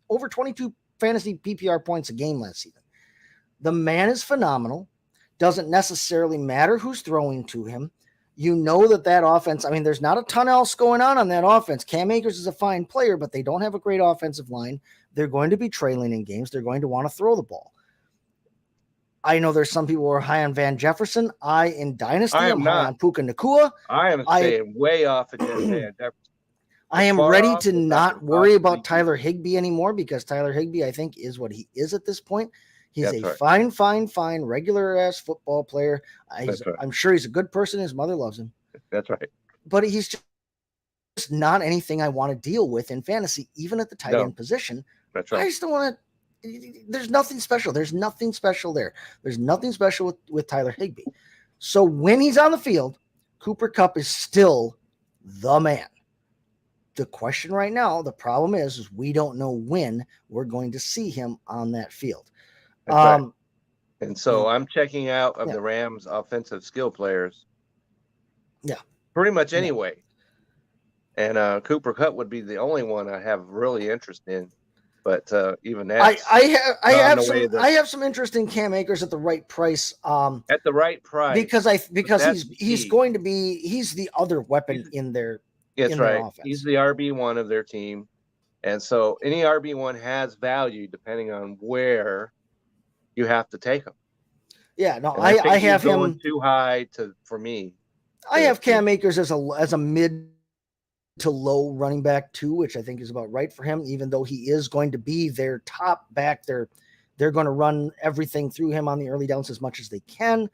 over 22 fantasy PPR points a game last season. The man is phenomenal. Doesn't necessarily matter who's throwing to him. You know that offense, I mean, there's not a ton else going on that offense. Cam Akers is a fine player, but they don't have a great offensive line. They're going to be trailing in games. They're going to want to throw the ball. I know there's some people who are high on Van Jefferson. In Dynasty, I'm high on Puka Nacua. I am staying way off of Van Jefferson. I am ready to not worry about Tyler Higbee anymore, because Tyler Higbee, I think, is what he is at this point. He's fine, regular-ass football player. I'm sure he's a good person. His mother loves him. That's right. But he's just not anything I want to deal with in fantasy, even at the tight end position. That's right. I just don't want to – there's nothing special. There's nothing special there. There's nothing special with Tyler Higbee. So when he's on the field, Cooper Kupp is still the man. The question right now, the problem is we don't know when we're going to see him on that field. Right. And so I'm checking out of the Rams offensive skill players. Yeah. Pretty much anyway. And Cooper Kupp would be the only one I have really interest in. But even that, I have some interest in Cam Akers at the right price. At the right price, because he's going to be the other weapon in their. That's right. He's the RB1 of their team, and so any RB1 has value depending on where you have to take him. Yeah, no, I have him too high for me. I have Cam Akers as a mid to low running back too, which I think is about right for him. Even though he is going to be their top back, they're going to run everything through him on the early downs as much as they can.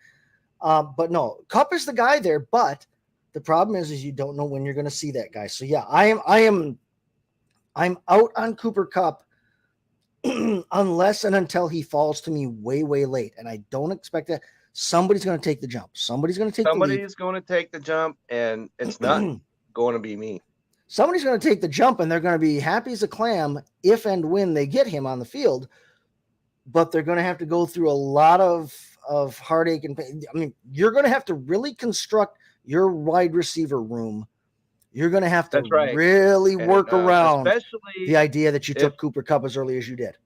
But no, Kupp is the guy there. But the problem is you don't know when you're going to see that guy. So yeah, I'm out on Cooper Kupp unless and until he falls to me way, way late. And I don't expect that. Somebody's going to take the jump. Somebody's going to take the leap. Somebody's going to take the jump, and it's not going to be me. Somebody's going to take the jump, and they're going to be happy as a clam if and when they get him on the field. But they're going to have to go through a lot of heartache and pain. I mean, you're going to have to really construct your wide receiver room. You're going to have to really work around the idea that you took Cooper Kupp as early as you did.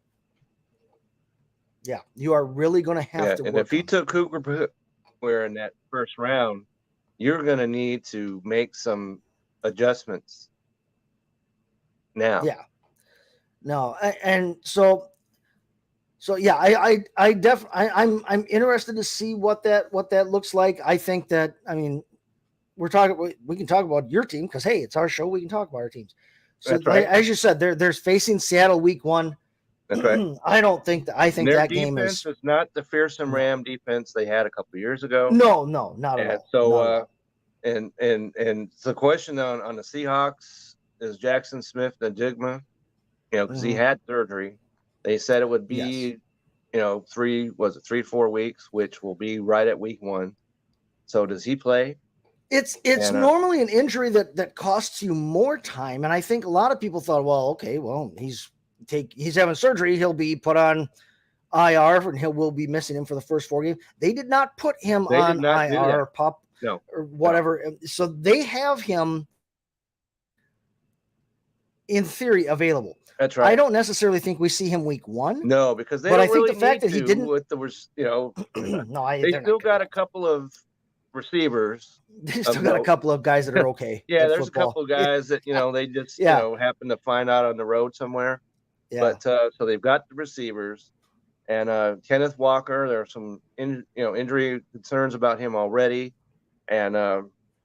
Yeah, you are really going to have to. And if you took Cooper in that first round, you're going to need to make some adjustments now. Yeah. No, and so yeah, I'm interested to see what that looks like. I think that, I mean, we can talk about your team because, hey, it's our show. We can talk about our teams. So as you said, there's facing Seattle week 1. That's right. I think that game is not the fearsome Ram defense they had a couple of years ago. No, not at all. So, and the question on the Seahawks is Jackson Smith-Njigba, because he had surgery. They said it would be, 3 to 4 weeks, which will be right at week 1. So does he play? It's normally an injury that costs you more time. And I think a lot of people thought, well, okay, well, he's having surgery. He'll be put on IR and we'll be missing him for the first 4 games. They did not put him on IR or or whatever. No. So they have him in theory available. That's right. I don't necessarily think we see him week 1. No, because they. But don't I think really the fact that he didn't. They still got a couple of receivers. They still got a couple of guys that are okay. Yeah, there's a couple of guys that they just happen to find out on the road somewhere. Yeah. But so they've got the receivers, and Kenneth Walker. There are some injury concerns about him already, and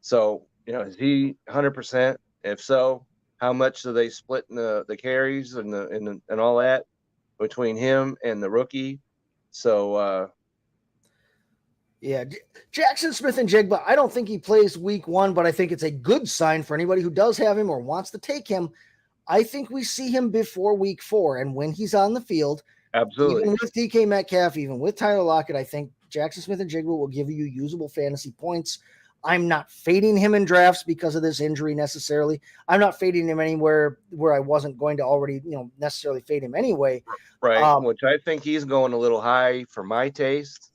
so is he 100%? If so, how much do they split in the carries and all that between him and the rookie? So. Yeah, Jackson Smith-Njigba, I don't think he plays week 1, but I think it's a good sign for anybody who does have him or wants to take him. I think we see him before week 4, and when he's on the field, absolutely, even with DK Metcalf, even with Tyler Lockett, I think Jackson Smith-Njigba will give you usable fantasy points. I'm not fading him in drafts because of this injury necessarily. I'm not fading him anywhere where I wasn't going to already, necessarily fade him anyway. Right, which I think he's going a little high for my taste.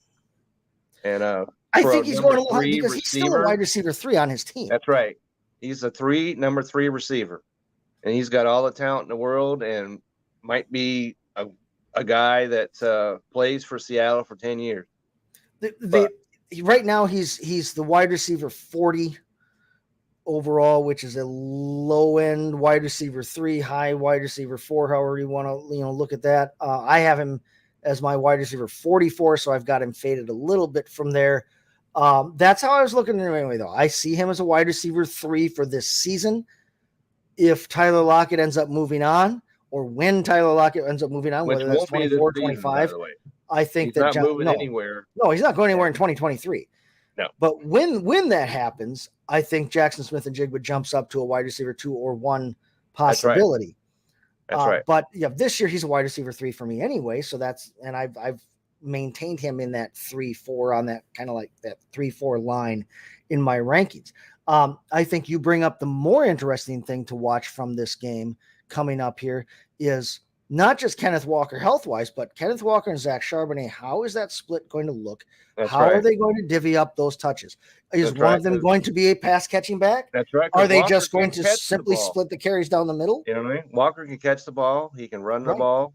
And I think he's going a little high because he's still a wide receiver 3 on his team. That's right. He's a number 3 receiver, and he's got all the talent in the world, and might be a guy that plays for Seattle for 10 years. Right now, he's the wide receiver 40 overall, which is a low end wide receiver 3, high wide receiver 4. However you want to look at that. I have him as my wide receiver 44, so I've got him faded a little bit from there. That's how I was looking at him anyway, though. I see him as a wide receiver 3 for this season. If Tyler Lockett ends up moving on, or when Tyler Lockett ends up moving on, whether that's 24, 25, I think he's not moving anywhere. No, he's not going anywhere in 2023. No. But when that happens, I think Jackson Smith-Njigba jumps up to a wide receiver 2 or 1 possibility. That's right. But this year he's a wide receiver 3 for me anyway. So I've maintained him in that 3-4 on that kind of like that 3-4 line in my rankings. I think you bring up the more interesting thing to watch from this game coming up here is not just Kenneth Walker health-wise, but Kenneth Walker and Zach Charbonnet. How is that split going to look? How are they going to divvy up those touches? Is one of them going to be a pass-catching back? That's right. Are they just going to simply split the carries down the middle? You know what I mean? Walker can catch the ball. He can run the ball.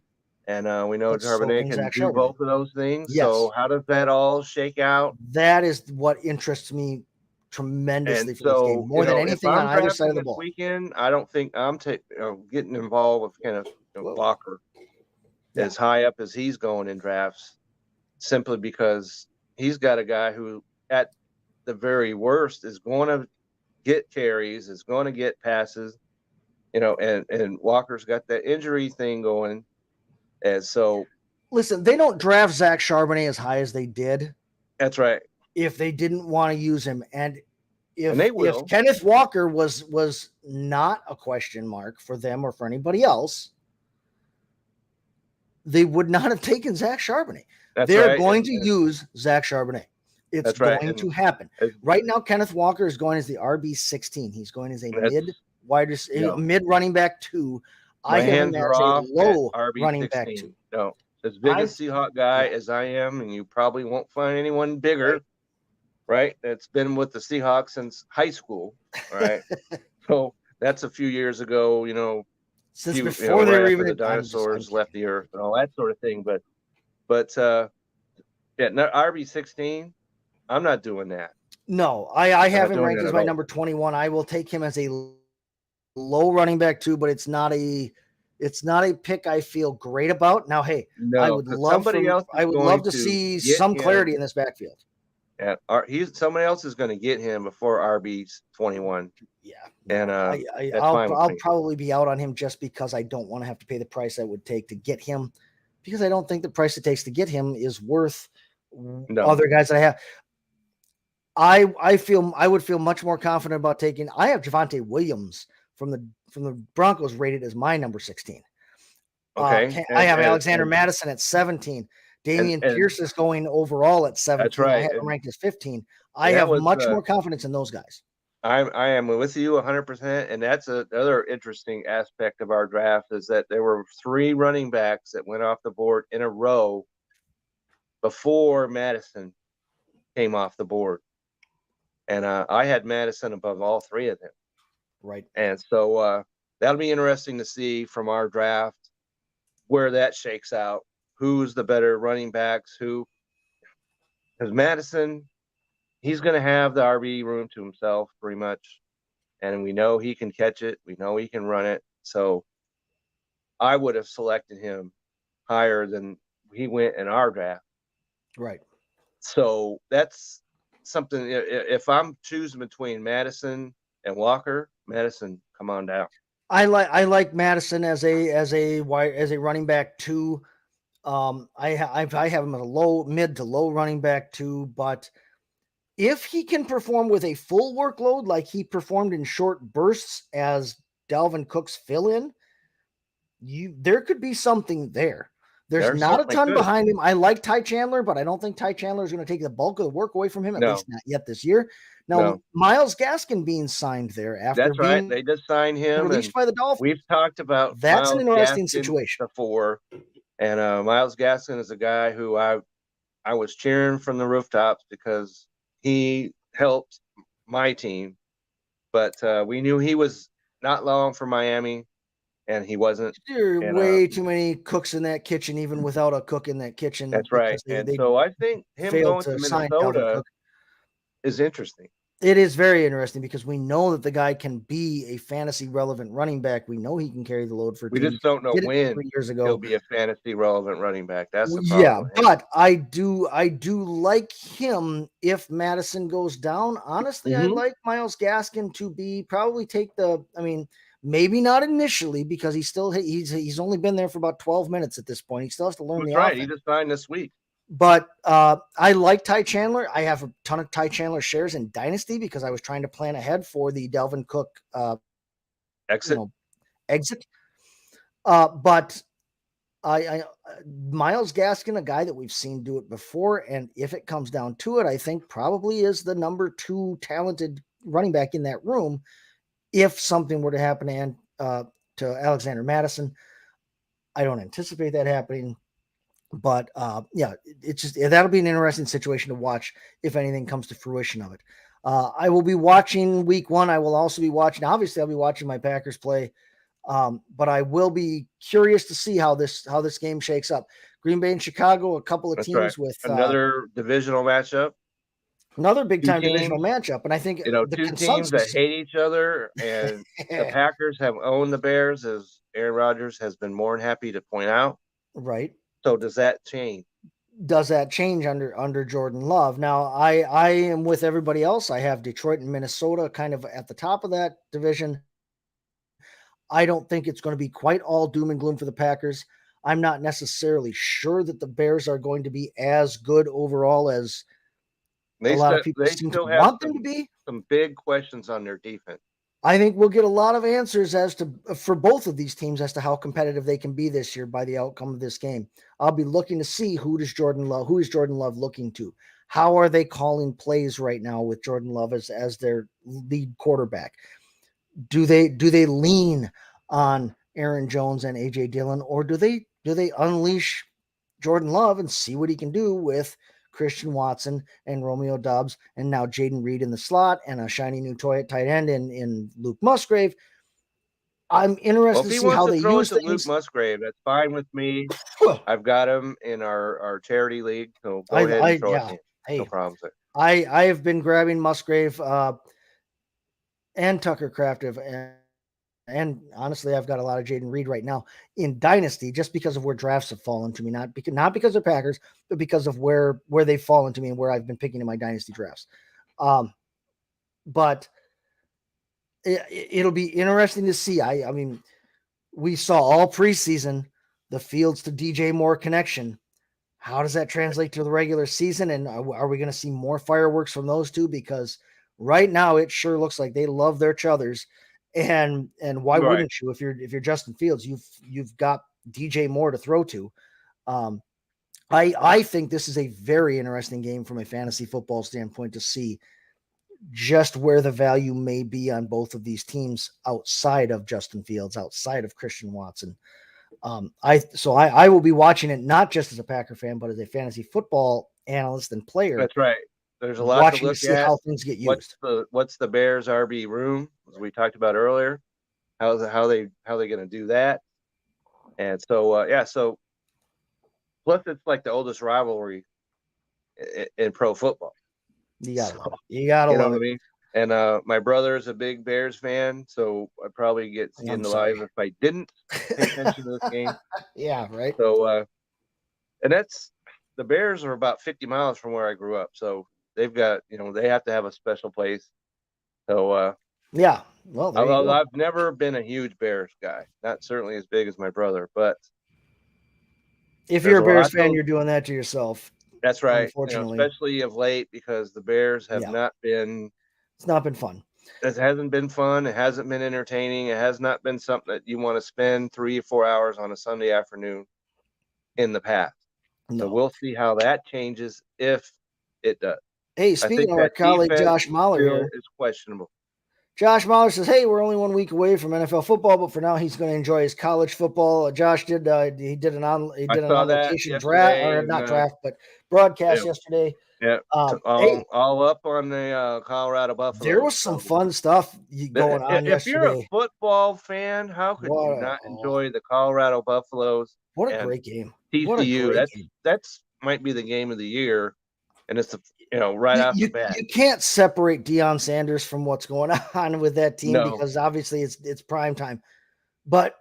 And we know Charbonnet can do both of those things. Yes. So how does that all shake out? That is what interests me tremendously for this game, more than anything on either side of the ball. Weekend, I don't think I'm getting involved with kind of Walker as high up as he's going in drafts, simply because he's got a guy who, at the very worst, is going to get carries, is going to get passes, and Walker's got that injury thing going. And so, listen, they don't draft Zach Charbonnet as high as they did. That's right. If they didn't want to use him, and if Kenneth Walker was not a question mark for them or for anybody else, they would not have taken Zach Charbonnet. That's They're right. going to use Zach Charbonnet. It's That's right. going to happen. Right now, Kenneth Walker is going as the RB16. He's going as a mid running back 2. I have him as a low running back 2. No, as big a Seahawk guy as I am, and you probably won't find anyone bigger, right? That's been with the Seahawks since high school, right? So that's a few years ago, since before they were even the dinosaurs left the earth and all that sort of thing. But RB16, I'm not doing that. No, I have him ranked as my number 21. I will take him as a low running back 2, but it's not a pick I feel great about. Now, hey, I would love to see some clarity in this backfield. Yeah, somebody else is going to get him before RB's 21. Yeah, and I'll probably be out on him just because I don't want to have to pay the price I would take to get him, because I don't think the price it takes to get him is worth other guys that I have. I would feel much more confident about taking. I have Javonte Williams from the Broncos rated as my number 16. Okay, I have Alexander Mattison at 17. Damian Pierce is going overall at 17. That's right. I have him ranked as 15. I have much more confidence in those guys. I am with you 100%, and that's another interesting aspect of our draft is that there were 3 running backs that went off the board in a row before Madison came off the board, and I had Madison above all 3 of them. Right. And so that'll be interesting to see from our draft where that shakes out. Who's the better running backs? Because Madison, he's going to have the RB room to himself pretty much. And we know he can catch it. We know he can run it. So I would have selected him higher than he went in our draft. Right. So that's something. If I'm choosing between Madison and Walker, Madison, come on down. I like Madison as a running back 2. I have him as a mid to low running back 2, but if he can perform with a full workload like he performed in short bursts as Dalvin Cook's fill-in, there could be something there. There's not a ton behind him. I like Ty Chandler, but I don't think Ty Chandler is going to take the bulk of the work away from him, at least not yet this year. Now, Myles Gaskin being signed there after that's right. They just signed him, released by the Dolphins. We've talked about that's Myles an interesting Gaskin situation before, and Myles Gaskin is a guy who I was cheering from the rooftops because he helped my team, but we knew he was not long for Miami. And he wasn't. There are way too many cooks in that kitchen, even without a cook in that kitchen. That's right. So I think him going to Minnesota is interesting. It is very interesting because we know that the guy can be a fantasy relevant running back. We know he can carry the load for. We just don't know when 3 years ago he'll be a fantasy relevant running back. That's the problem. Yeah, but I do like him if Madison goes down. Honestly, I like Myles Gaskin to probably take the. I mean. Maybe not initially because he's only been there for about 12 minutes at this point. He still has to learn the offense. He just signed this week. But I like Ty Chandler. I have a ton of Ty Chandler shares in Dynasty because I was trying to plan ahead for the Dalvin Cook exit. But I Myles Gaskin, a guy that we've seen do it before, and if it comes down to it, I think probably is the number 2 talented running back in that room. If something were to happen to Alexander Madison, I don't anticipate that happening. But it's just that'll be an interesting situation to watch if anything comes to fruition of it. I will be watching week 1. I will also be watching. Obviously, I'll be watching my Packers play, but I will be curious to see how this game shakes up. Green Bay and Chicago, a couple of teams with another divisional matchup. Another big-time divisional matchup, and I think the 2 teams that hate each other, and the Packers have owned the Bears, as Aaron Rodgers has been more than happy to point out. Right. So does that change? Does that change under Jordan Love? Now, I am with everybody else. I have Detroit and Minnesota kind of at the top of that division. I don't think it's going to be quite all doom and gloom for the Packers. I'm not necessarily sure that the Bears are going to be as good overall as a lot of people seem to want them to be. Some big questions on their defense. I think we'll get a lot of answers for both of these teams as to how competitive they can be this year by the outcome of this game. I'll be looking to see who is Jordan Love looking to? How are they calling plays right now with Jordan Love as their lead quarterback? Do they lean on Aaron Jones and AJ Dillon, or do they unleash Jordan Love and see what he can do with Christian Watson and Romeo Doubs, and now Jaden Reed in the slot, and a shiny new toy at tight end in Luke Musgrave? I'm interested to see how they use things. Luke Musgrave, that's fine with me. I've got him in our charity league, so go ahead and throw it in. Hey, no problem. I have been grabbing Musgrave and Tucker Kraft, and honestly, I've got a lot of Jaden Reed right now in Dynasty, just because of where drafts have fallen to me. Not because of Packers, but because of where they've fallen to me and where I've been picking in my Dynasty drafts. But it'll be interesting to see. I mean, we saw all preseason the Fields to DJ Moore connection. How does that translate to the regular season? And are we going to see more fireworks from those two? Because right now it sure looks like they love their chuthers. And why wouldn't you? If you're Justin Fields, you've got DJ Moore to throw to. I think this is a very interesting game from a fantasy football standpoint to see just where the value may be on both of these teams outside of Justin Fields, outside of Christian Watson. I will be watching it not just as a Packer fan, but as a fantasy football analyst and player. That's right. There's a lot to look see at. How things get used. What's the Bears RB room, as we talked about earlier? How they going to do that? And so so plus it's like the oldest rivalry in pro football. You gotta love it. What I mean? And my brother is a big Bears fan, so I'd probably get skinned alive if I didn't pay attention to this game. Yeah, right. So and that's the Bears are about 50 miles from where I grew up, so they've got, they have to have a special place. So yeah, well, I've never been a huge Bears guy, not certainly as big as my brother, but if you're a Bears fan, you're doing that to yourself. That's right. Unfortunately, especially of late, because the Bears have not been. It's not been fun. It hasn't been fun. It hasn't been entertaining. It has not been something that you want to spend 3 or 4 hours on a Sunday afternoon in the past. No. So we'll see how that changes if it does. Hey, speaking of our colleague Josh Mahler here, is questionable. Josh Mahler says, "Hey, we're only 1 week away from NFL football, but for now he's going to enjoy his college football." Josh did an on-location draft, or not draft, but broadcast yesterday. Yeah, all up on the Colorado Buffalo. There was some fun stuff going on yesterday. If you're a football fan, how could you not enjoy the Colorado Buffaloes? What a great game! TCU. That's might be the game of the year, and it's right off the bat. You can't separate Deion Sanders from what's going on with that team because obviously it's prime time. But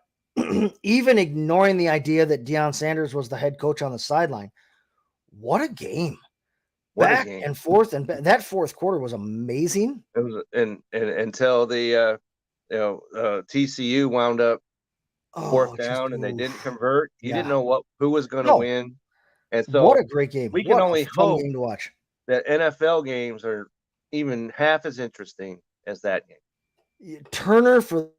even ignoring the idea that Deion Sanders was the head coach on the sideline, what a game! Back and forth, and that fourth quarter was amazing. It was, and until the TCU wound up fourth down and they didn't convert. You didn't know who was going to win, and so what a great game! We can only hope game to watch. That NFL games are even half as interesting as that game. Turner for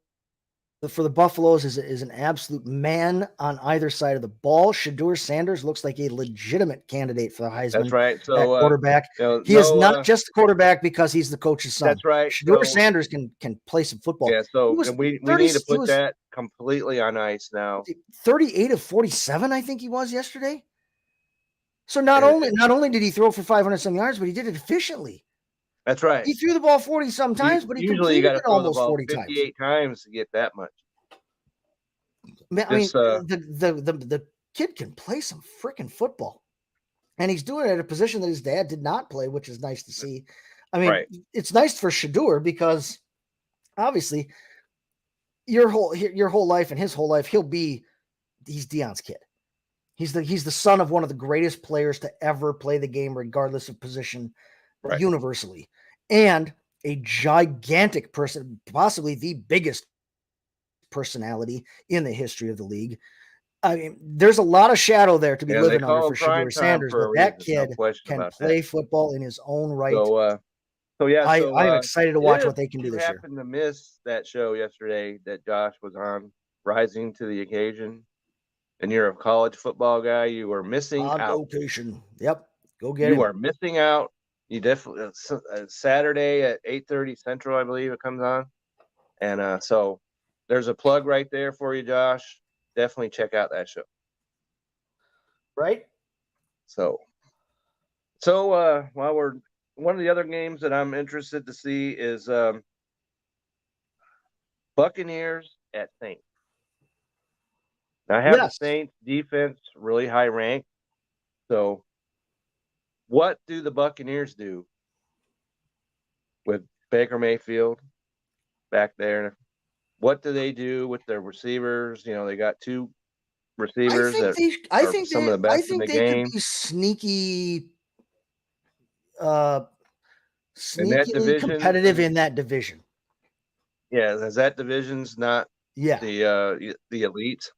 the Buffaloes is an absolute man on either side of the ball. Shedeur Sanders looks like a legitimate candidate for the Heisman. That's right. So quarterback. He is not just the quarterback because he's the coach's son. That's right. Shedeur Sanders can play some football. Yeah. So we need to put that completely on ice now. 38 of 47, I think he was yesterday. So not only did he throw for 500-some yards, but he did it efficiently. That's right. He threw the ball 40 sometimes, but he usually completed it almost 40 times. 58 times to get that much. I mean, the kid can play some freaking football, and he's doing it at a position that his dad did not play, which is nice to see. I mean, It's nice for Shedeur because obviously your whole life and his whole life, he's Deion's kid. He's the son of one of the greatest players to ever play the game, regardless of position, universally, and a gigantic person, possibly the biggest personality in the history of the league. I mean, there's a lot of shadow there to be living under for Shedeur Sanders, but that kid can play football in his own right. So, So yeah, I'm excited to watch if what they can do you this year. happened to miss that show yesterday that Josh was on, Rising to the Occasion, and you're a college football guy, you are missing On out. location. Yep. Go get You him. are missing out. You definitely Saturday at 8:30 Central, I believe it comes on, and so there's a plug right there for you, Josh. Definitely check out that show. Right? So while we're one of the other games that I'm interested to see is Buccaneers at Saints. Now, I have the Yes. Saints defense really high ranked. So what do the Buccaneers do with Baker Mayfield back there? What do they do with their receivers? You know, they got two receivers that I are think some of the best in the they could game. be sneaky In that sneakily division, competitive in that division. Yeah, as that division's not Yeah. the elite.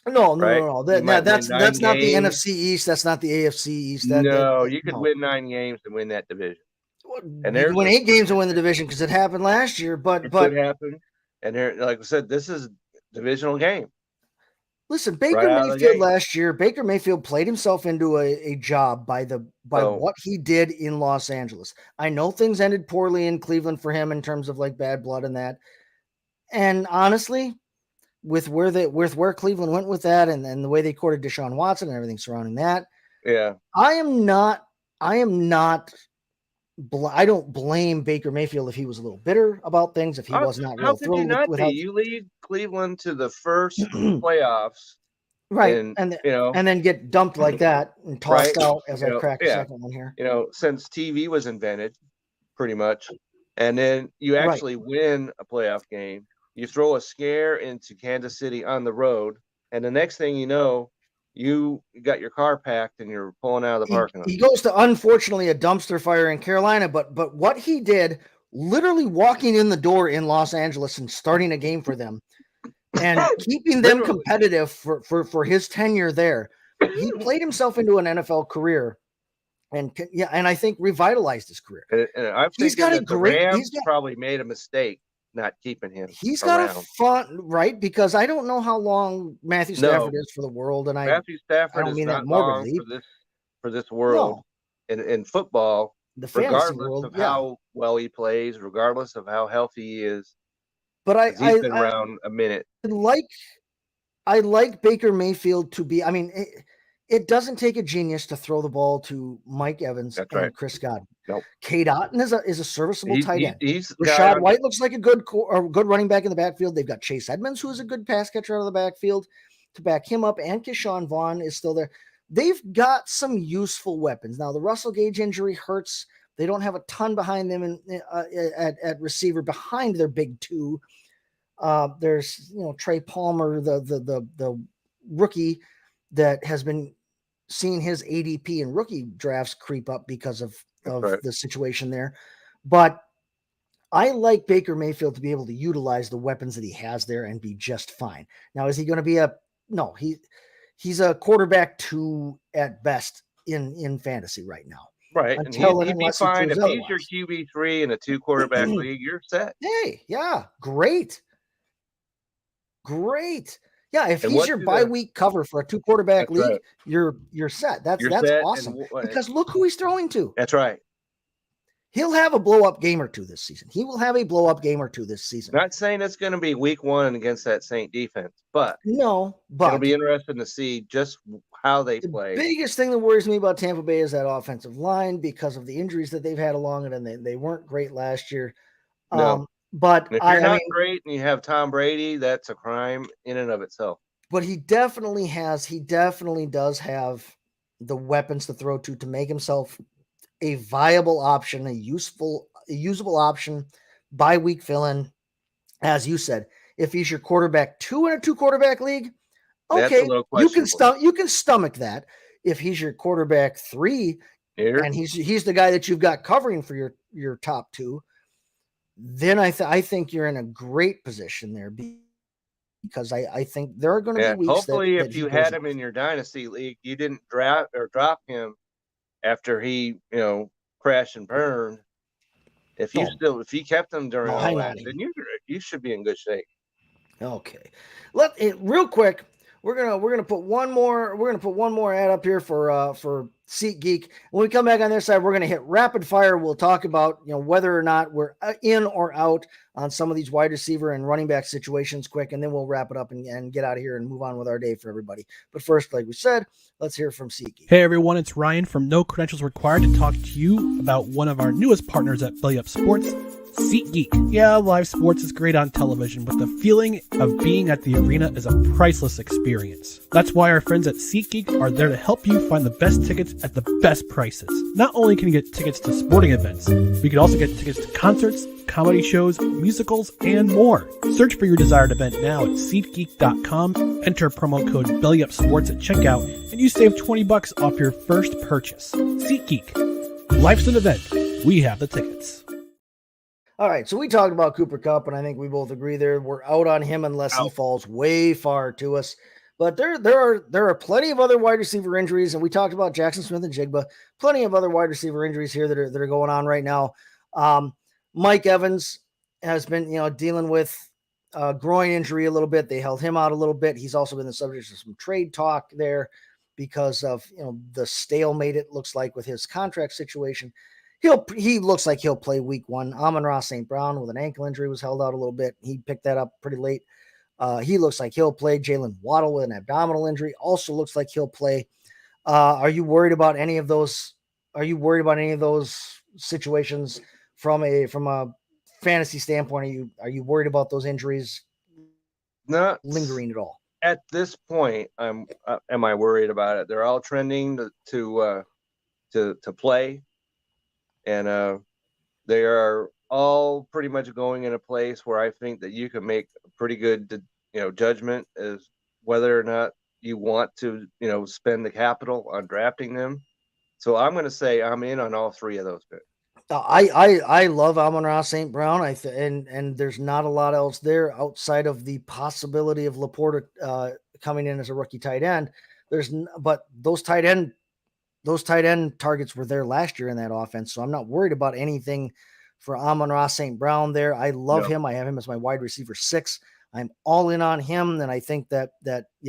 No. You might That's win 9 not the games. NFC East. That's not the AFC East. You could win 9 games and win that division. And you could win 8 games and win the division because it happened last year. But it could happen. And there, like I said, this is a divisional game. Listen, Baker Right out of the Mayfield gate. last year, Baker Mayfield played himself into a job by what he did in Los Angeles. I know things ended poorly in Cleveland for him in terms of like bad blood and that. And honestly, with where Cleveland went with that and the way they courted Deshaun Watson and everything surrounding that, Yeah. I don't blame Baker Mayfield if he was a little bitter about things, if he was not real How could you thrilled not with be? You lead Cleveland to the first playoffs. right, And and then get dumped like that and tossed Right. out as I crack the yeah. second one here. Since TV was invented, pretty much, and then you Right. actually win a playoff game. You throw a scare into Kansas City on the road, and the next thing you know, you got your car packed and you're pulling out of the parking lot. He goes to, unfortunately, a dumpster fire in Carolina, but what he did, literally walking in the door in Los Angeles and starting a game for them and keeping them Literally. competitive for his tenure there, he played himself into an NFL career and I think revitalized his career. And I'm He's thinking got a that the great- Rams he's got- probably made a mistake not keeping him. He's got around. a fun, right? Because I don't know how long Matthew Stafford is for the world, and Matthew Stafford don't is mean that not long morbidly. for this world in football, the fantasy regardless world, of how well he plays, regardless of how healthy he is. But 'Cause he's been around a minute. I like Baker Mayfield to be. I mean, it doesn't take a genius to throw the ball to Mike Evans That's and right. Chris Godwin. Nope. Cade Otton is a serviceable tight end. He's the guy Rashad on- White looks like a good running back in the backfield. They've got Chase Edmonds, who is a good pass catcher out of the backfield to back him up, and Keyshawn Vaughn is still there. They've got some useful weapons. Now, the Russell Gage injury hurts. They don't have a ton behind them at receiver behind their big two. There's Trey Palmer, the rookie that has been seeing his ADP in rookie drafts creep up because of right. the situation there. But I like Baker Mayfield to be able to utilize the weapons that he has there and be just fine. Now, is he going to be no, he's a quarterback 2 at best in fantasy right now. Right. And he'd be unless he fine. If proves he's your QB3 in a 2 quarterback league, you're set. Hey, yeah, great. Yeah, if And he's what your do bye the- week cover for a 2 quarterback That's league, right. you're set. That's You're set, and awesome. Because look who he's throwing to. That's right. He'll have a blow up game or two this season. He will have a blow up game or two this season. Not saying it's going to be week 1 against that Saint defense, but No, but it'll be interesting to see just how they play. the biggest thing that worries me about Tampa Bay is that offensive line because of the injuries that they've had along it, and they weren't great last year. No. But And if you're not great and you have Tom Brady, that's a crime in and of itself. But he definitely does have the weapons to throw to make himself a viable option, a usable option, bye week fill-in. As you said, if he's your quarterback 2 in a 2 quarterback league, That's a okay, little you can questionable. stomach that. If he's your quarterback 3 Here, and he's the guy that you've got covering for your top 2, then I think you're in a great position there because I think there are going to be weeks. Hopefully, that if he you goes had off. him in your dynasty league, you didn't drop him after he, crashed and burned If you kept them during No, all hang that, on. then you should be in good shape. Okay. Real quick. We're gonna put one more ad up here for SeatGeek. When we come back on their side, we're gonna hit rapid fire. We'll talk about whether or not we're in or out on some of these wide receiver and running back situations quick, and then we'll wrap it up and get out of here and move on with our day for everybody. But first, like we said, let's hear from SeatGeek. Hey everyone, it's Ryan from No Credentials Required to talk to you about one of our newest partners at Belly Up Sports, SeatGeek. Yeah, live sports is great on television, but the feeling of being at the arena is a priceless experience. That's why our friends at SeatGeek are there to help you find the best tickets at the best prices. Not only can you get tickets to sporting events, we can also get tickets to concerts, comedy shows, musicals, and more. Search for your desired event now at SeatGeek.com, enter promo code BellyUpSports at checkout, and you save $20 off your first purchase. SeatGeek. Life's an event. We have the tickets. All right, so we talked about Cooper Kupp, and I think we both agree there we're out on him unless he falls way far to us. But there are plenty of other wide receiver injuries, and we talked about Jackson Smith and Jigba. Plenty of other wide receiver injuries here that are going on right now. Mike Evans has been dealing with a groin injury a little bit. They held him out a little bit. He's also been the subject of some trade talk there because of the stalemate it looks like with his contract situation. He looks like he'll play week 1. Amon-Ra St. Brown with an ankle injury was held out a little bit. He picked that up pretty late. He looks like he'll play. Jalen Waddle with an abdominal injury also looks like he'll play. Are you worried about any of those? Are you worried about any of those situations from a fantasy standpoint? Are you worried about those injuries Not lingering at all? At this point, am I worried about it? They're all trending to play. And they are all pretty much going in a place where I think that you can make a pretty good, judgment as whether or not you want to, spend the capital on drafting them. So I'm going to say I'm in on all 3 of those picks. I love Amon-Ra St. Brown. And there's not a lot else there outside of the possibility of Laporta coming in as a rookie tight end. But those tight end targets were there last year in that offense. So I'm not worried about anything for Amon-Ra St. Brown there. I love him. I have him as my wide receiver 6. I'm all in on him. And I think that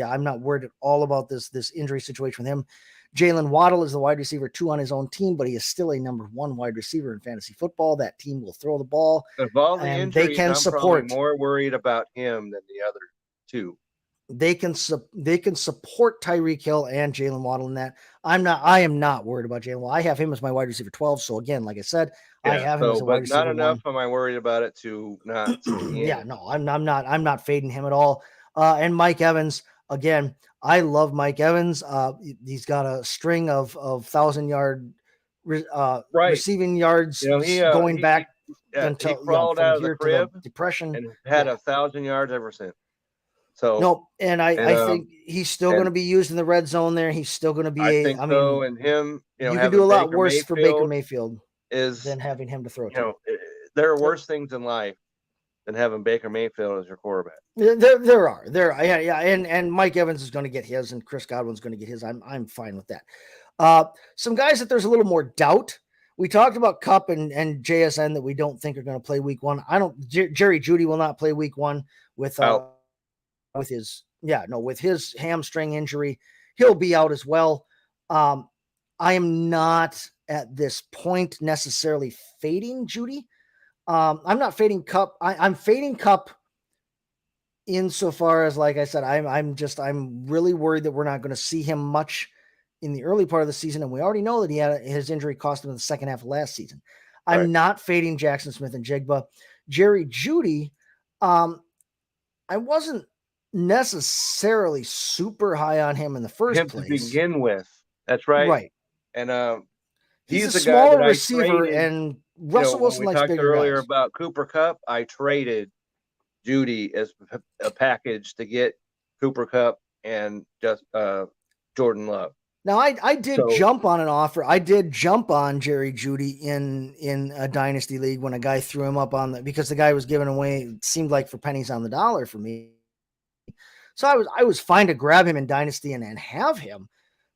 I'm not worried at all about this injury situation with him. Jalen Waddle is the wide receiver 2 on his own team, but he is still a number 1 wide receiver in fantasy football. That team will throw the ball. Of all the injuries, they can I'm support. Probably more worried about him than the other 2. They can support Tyreek Hill and Jalen Waddle in that. I am not worried about Jalen Waddle. I have him as my wide receiver 12. So again, like I said, I have him as a wide receiver. Not enough. Am I worried about it to not? Yeah, no, I'm not fading him at all. And Mike Evans, again, I love Mike Evans. He's got a string of 1,000-yard receiving yards going back until he crawled out of the crib, depression, and had 1,000 yards ever since. So no, and I think he's still going to be used in the red zone there. He's still going to be and him, you can do a lot worse for Baker Mayfield than having him to throw to. There are worse things in life than having Baker Mayfield as your quarterback. There are. And Mike Evans is going to get his, and Chris Godwin's going to get his. I'm fine with that. Some guys that there's a little more doubt. We talked about Kupp and JSN that we don't think are going to play week 1. Jerry Jeudy will not play week 1 with his hamstring injury. He'll be out as well. I am not at this point necessarily fading Jeudy. I'm not fading Kupp. I'm fading Kupp insofar as, like I said, I'm really worried that we're not going to see him much in the early part of the season. And we already know that his injury cost him in the second half of last season. I'm not fading Jackson Smith and Jigba. Jerry Jeudy, I wasn't necessarily super high on him in the first place. To begin with. That's right. Right. And he's a the smaller guy receiver, traded, and Russell Wilson likes bigger earlier guys. About Cooper Kupp. I traded Jeudy as a package to get Cooper Kupp and just Jordan Love. Now I did jump on an offer. I did jump on Jerry Jeudy in a dynasty league when a guy threw him up because the guy was giving away, it seemed like, for pennies on the dollar for me. So I was fine to grab him in dynasty and have him,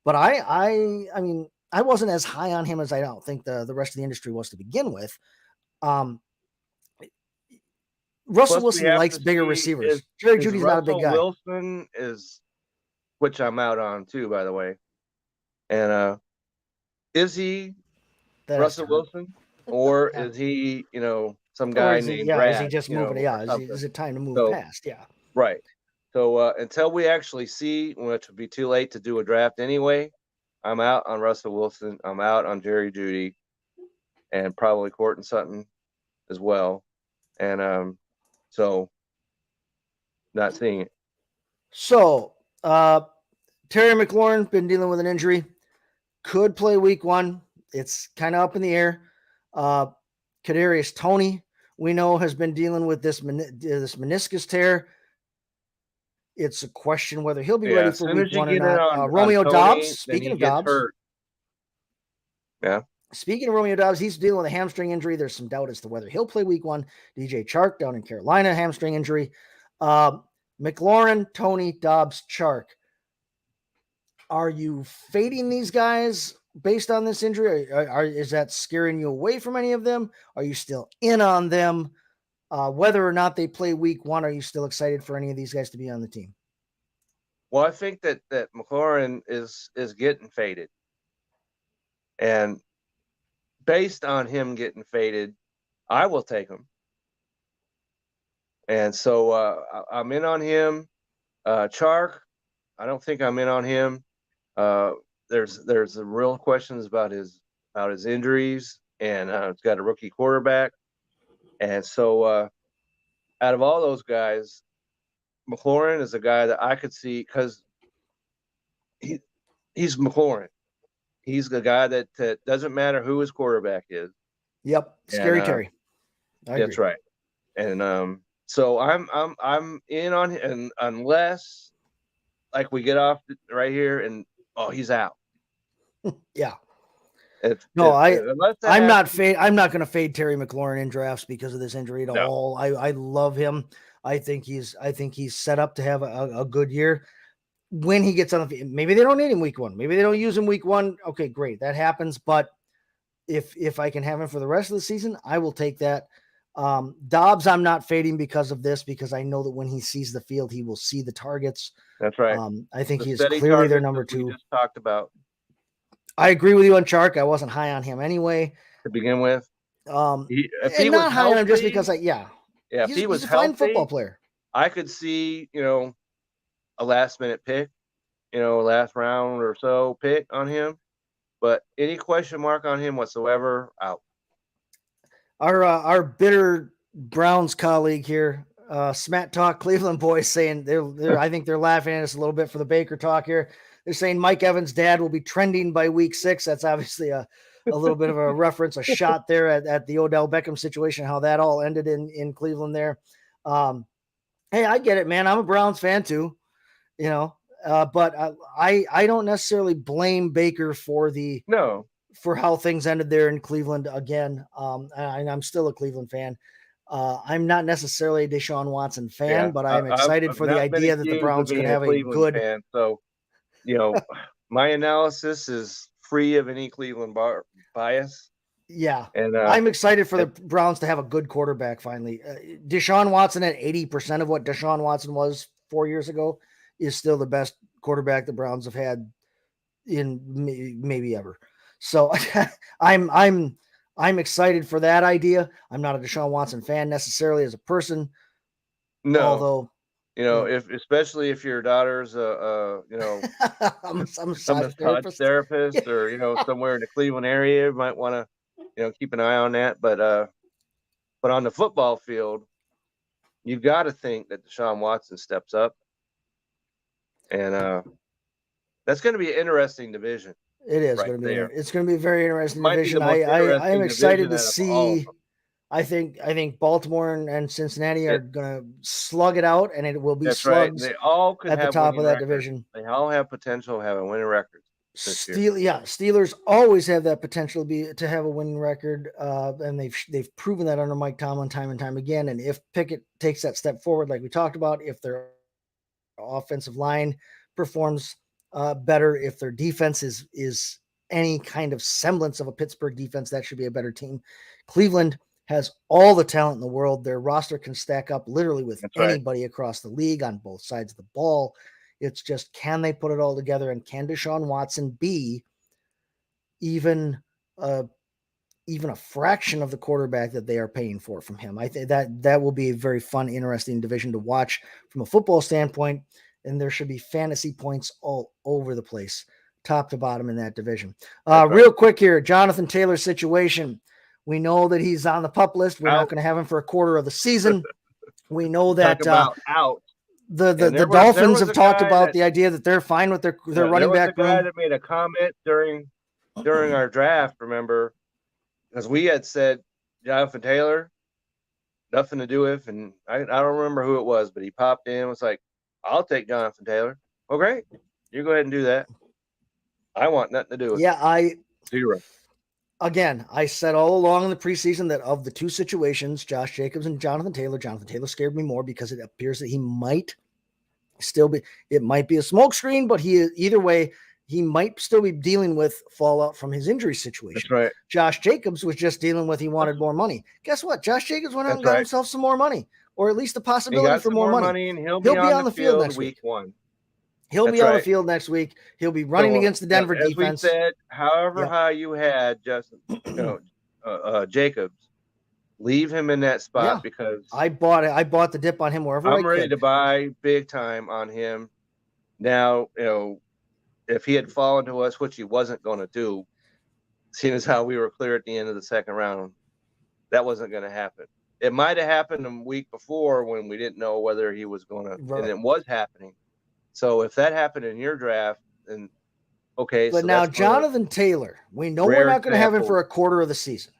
but I mean I wasn't as high on him as I don't think the rest of the industry was to begin with. Um, Russell Plus, we Wilson have likes to bigger see receivers. Jerry is Judy's not a big Russell guy. Wilson is, which I'm out on too, by the way. And is he That has to Russell hurt. Wilson, or Yeah. is he, some Or guy is he, named is Brad? he just moving? Or Yeah. something. Is it time to move So past? Yeah. right. So until we actually see, which would be too late to do a draft anyway, I'm out on Russell Wilson. I'm out on Jerry Jeudy, and probably Courtland Sutton as well. And so not seeing it. So, Terry McLaurin been dealing with an injury, could play week 1. It's kind of up in the air. Kadarius Toney, we know, has been dealing with this meniscus tear. It's a question whether he'll be ready As for soon week as you 1 or get in not. on Romeo Tony, Dobbs, then speaking he of gets Dobbs, hurt. Yeah. Speaking of Romeo Dobbs, he's dealing with a hamstring injury. There's some doubt as to whether he'll play week 1. DJ Chark down in Carolina, hamstring injury. McLaurin, Toney, Dobbs, Chark. Are you fading these guys based on this injury? Is that scaring you away from any of them? Are you still in on them? Whether or not they play week 1, are you still excited for any of these guys to be on the team? Well, I think that McLaurin is getting faded, and based on him getting faded, I will take him. And so I'm in on him. Chark, I don't think I'm in on him. There's some real questions about his injuries, and it's got a rookie quarterback. And so out of all those guys, McLaurin is a guy that I could see, because he's McLaurin. He's the guy that doesn't matter who his quarterback is. Yep, scary Terry. That's right. And so I'm in on him, and unless like we get off right here and he's out. Yeah. I'm not going to fade Terry McLaurin in drafts because of this injury at all. I love him. I think he's set up to have a good year when he gets on the field. Maybe they don't need him week 1. Maybe they don't use him week 1. Okay, great. That happens. But if I can have him for the rest of the season, I will take that. Dobbs, I'm not fading because of this, because I know that when he sees the field, he will see the targets. That's right. I think he is clearly their number 2. We just talked about. I agree with you on Chark. I wasn't high on him anyway To begin with. If he was not high on him just because if he was he's a healthy, fine football player. I could see, a last minute pick, last round or so pick on him. But any question mark on him whatsoever, out. Our bitter Browns colleague here, Smat Talk Cleveland boys, saying I think they're laughing at us a little bit for the Baker talk here. They're saying Mike Evans' dad will be trending by week 6. That's obviously a little bit of a reference, a shot there at the Odell Beckham situation, how that all ended in Cleveland there. Hey, I get it, man. I'm a Browns fan too, but I don't necessarily blame Baker for how things ended there in Cleveland again. And I'm still a Cleveland fan. I'm not necessarily a Deshaun Watson fan, but I'm excited for the idea that the Browns could have a good fan. So, my analysis is free of any Cleveland bias. Yeah. And I'm excited for the Browns to have a good quarterback finally. Deshaun Watson at 80% of what Deshaun Watson was 4 years ago is still the best quarterback the Browns have had in maybe ever. So I'm excited for that idea. I'm not a Deshaun Watson fan necessarily as a person. No. Although, especially if your daughter's I'm a massage therapist or somewhere in the Cleveland area, you might want to keep an eye on that. But on the football field, you've got to think that Deshaun Watson steps up, and that's going to be an interesting division. It is going to be. It's going to be a very interesting division. I am excited to see. I think Baltimore and Cincinnati are going to slug it out, and it will be slugs. They all could at have the top of that records. division. They all have potential to have a winning record. Steelers always have that potential to have a winning record, and they've proven that under Mike Tomlin time and time again. And if Pickett takes that step forward, like we talked about, if their offensive line performs better, if their defense is any kind of semblance of a Pittsburgh defense, that should be a better team. Cleveland has all the talent in the world. Their roster can stack up literally with That's right. anybody across the league on both sides of the ball. It's just, can they put it all together, and can Deshaun Watson be even a fraction of the quarterback that they are paying for from him? I think that will be a very fun, interesting division to watch from a football standpoint, and there should be fantasy points all over the place, top to bottom in that division. Real quick here, Jonathan Taylor's situation. We know that he's on the PUP list. We're not going to have him for a quarter of the season. We know that Talk about out. the Dolphins have talked about the idea that they're fine with their running back room. There was a guy that made a comment during our draft, remember, because we had said Jonathan Taylor, nothing to do with, and I don't remember who it was, but he popped in and was like, I'll take Jonathan Taylor. Well, great. You go ahead and do that. I want nothing to do with it. Yeah, Zero. Again, I said all along in the preseason that of the two situations, Josh Jacobs and Jonathan Taylor scared me more because it appears that he might still be, it might be a smokescreen, but either way, he might still be dealing with fallout from his injury situation. That's right. Josh Jacobs was just dealing with, he wanted more money. Guess what? Josh Jacobs went out and got himself some more money, or at least the possibility for more money. And he'll be on the field next week. He'll be on the field next week. He'll be running against the Denver defense. We said, however high you had Justin, Jacobs, leave him in that spot because I bought the dip on him wherever I'm ready to buy big time on him. Now, if he had fallen to us, which he wasn't going to do, seeing as how we were clear at the end of the second round, that wasn't going to happen. It might have happened a week before when we didn't know whether he was going to, and it was happening. So if that happened in your draft, then okay. But now Jonathan Taylor, we know we're not going to have him for a quarter of the season.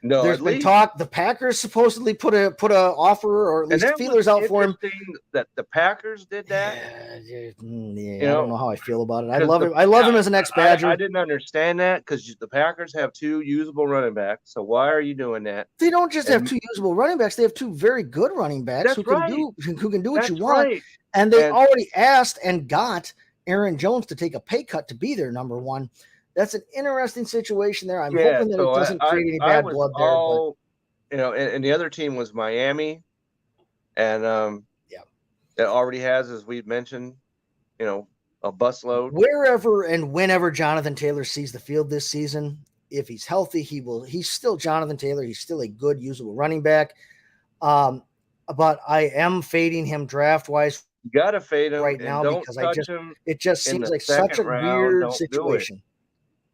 No, there's been talk. The Packers supposedly put a offer, or at least feelers out for him. That the Packers did that. I don't know how I feel about it. I love him. I love him as an ex-Badger. I didn't understand that because the Packers have two usable running backs. So why are you doing that? They don't just have two usable running backs. They have two very good running backs who can do what you want. Right. And they already asked and got Aaron Jones to take a pay cut to be their number one. That's an interesting situation there. I'm hoping that it doesn't create any bad blood there. And the other team was Miami, and it already has, as we've mentioned, a busload. Wherever and whenever Jonathan Taylor sees the field this season, if he's healthy, he's still Jonathan Taylor. He's still a good, usable running back. But I am fading him draft-wise. You got to fade him right now because it just seems like such a weird situation.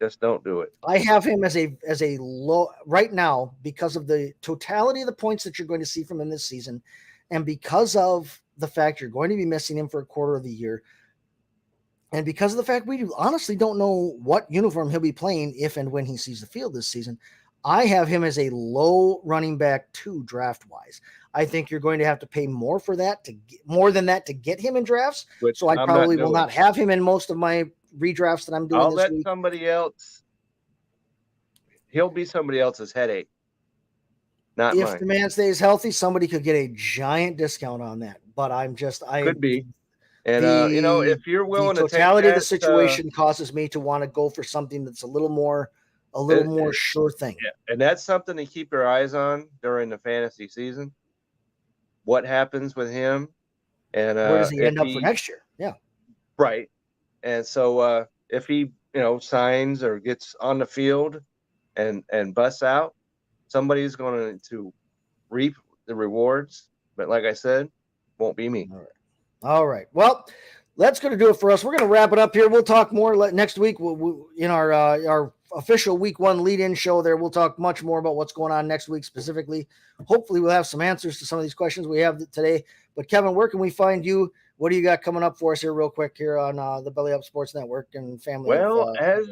Just don't do it. I have him as a low right now because of the totality of the points that you're going to see from him this season, and because of the fact you're going to be missing him for a quarter of the year, and because of the fact we honestly don't know what uniform he'll be playing if and when he sees the field this season. I have him as a low running back 2 draft-wise. I think you're going to have to pay more for that more than that to get him in drafts. So I probably will not have him in most of my redrafts that I'm doing I'll this let week. Somebody else. He'll be somebody else's headache. Not if mine. The man stays healthy, somebody could get a giant discount on that. But could be. And if you're willing to take totality of the situation causes me to want to go for something that's a little more sure thing. Yeah. And that's something to keep your eyes on during the fantasy season. What happens with him, and where does he end up for next year? Yeah, right. And so if he signs or gets on the field and busts out, somebody's going to reap the rewards. But like I said, won't be me. All right. Well, that's going to do it for us. We're going to wrap it up here. We'll talk more next week in our official week 1 lead-in show there. We'll talk much more about what's going on next week specifically. Hopefully we'll have some answers to some of these questions we have today. But Kevin, where can we find you? What do you got coming up for us here real quick here on the Belly Up Sports Network and family? Well, as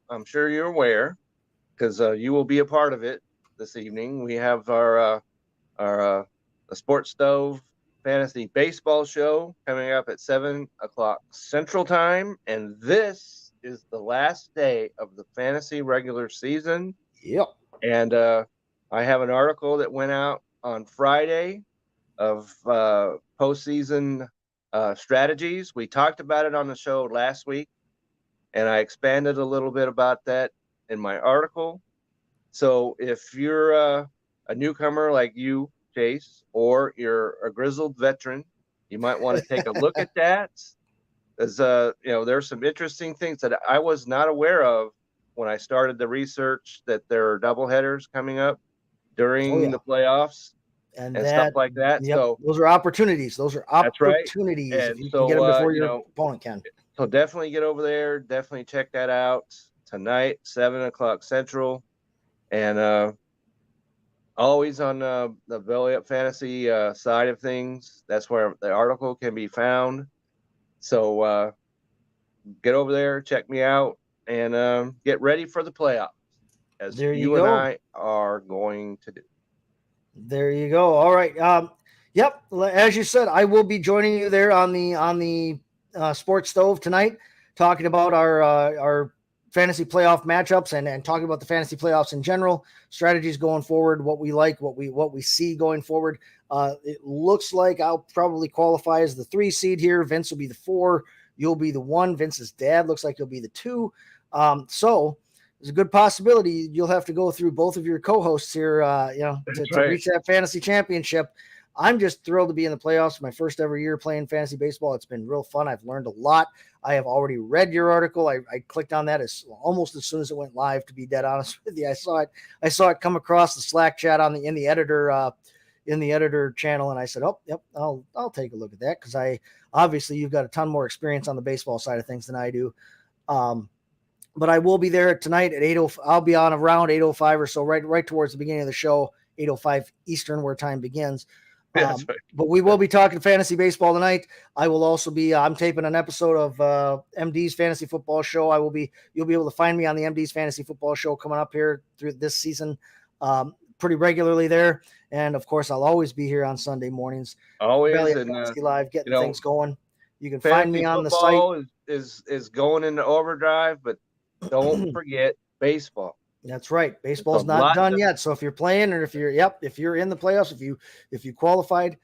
I'm sure you're aware, because you will be a part of it this evening, we have our Sports Stove Fantasy Baseball show coming up at 7 o'clock Central Time. And this is the last day of the fantasy regular season. Yep. And I have an article that went out on Friday of postseason strategies. We talked about it on the show last week, and I expanded a little bit about that in my article. So if you're a newcomer like you, Chase, or you're a grizzled veteran, you might want to take a look at that. As there's some interesting things that I was not aware of when I started the research, that there are doubleheaders coming up during the playoffs and stuff like that. Yep, so those are opportunities. Those are opportunities. Right. If you can get them before your opponent can. So definitely get over there. Definitely check that out tonight, 7:00 Central, and always on the Belly Up Fantasy side of things. That's where the article can be found. So get over there, check me out, and get ready for the playoffs, as you and I are going to do. There you go. All right. Yep. As you said, I will be joining you there on the Sports Stove tonight, talking about our fantasy playoff matchups and talking about the fantasy playoffs in general, strategies going forward, what we like, what we see going forward. It looks like I'll probably qualify as the 3 seed here. Vince will be the 4. You'll be the 1. Vince's dad looks like he'll be the 2. So there's a good possibility you'll have to go through both of your co-hosts here, to reach that fantasy championship. I'm just thrilled to be in the playoffs. My first ever year playing fantasy baseball. It's been real fun. I've learned a lot. I have already read your article. I clicked on that almost as soon as it went live, to be dead honest with you. I saw it come across the Slack chat in the editor channel, and I said, "Oh, yep, I'll take a look at that," because obviously you've got a ton more experience on the baseball side of things than I do. But I will be there tonight at 8:05. I'll be on around 8:05 or so, right towards the beginning of the show, 8:05 Eastern, where time begins. Right. But we will be talking fantasy baseball tonight. I will also be, I'm taping an episode of MD's Fantasy Football Show. You'll be able to find me on the MD's Fantasy Football Show coming up here through this season pretty regularly there. And of course, I'll always be here on Sunday mornings. Always. And Fantasy Live, getting things going. You can find me on the site. Is going into overdrive, but don't forget baseball. That's right. Baseball's not done yet. So if you're playing, or if you're in the playoffs, if you qualified,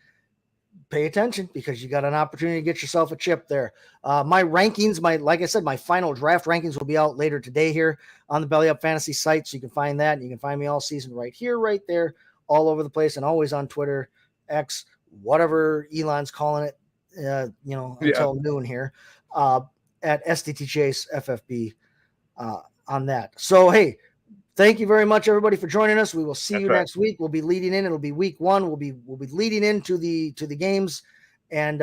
pay attention, because you got an opportunity to get yourself a chip there. My rankings, like I said, my final draft rankings will be out later today here on the Belly Up Fantasy site. So you can find that, and you can find me all season right here, right there, all over the place, and always on Twitter, X, whatever Elon's calling it, until noon here, at STT Chase FFB on that. So, hey, thank you very much, everybody, for joining us. We will see you next week. We'll be leading in. It'll be week 1. We'll be leading into the games. And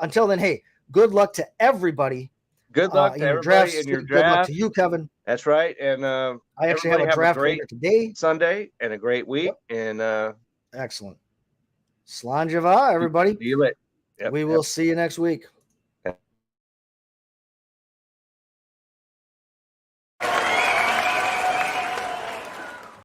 until then, hey, good luck to everybody. Good luck to everybody in your draft. Good luck to you, Kevin. That's right. And I actually have a draft great today, Sunday, and a great week. Yep. And excellent. Slán Javá, everybody. Feel it. We will see you next week.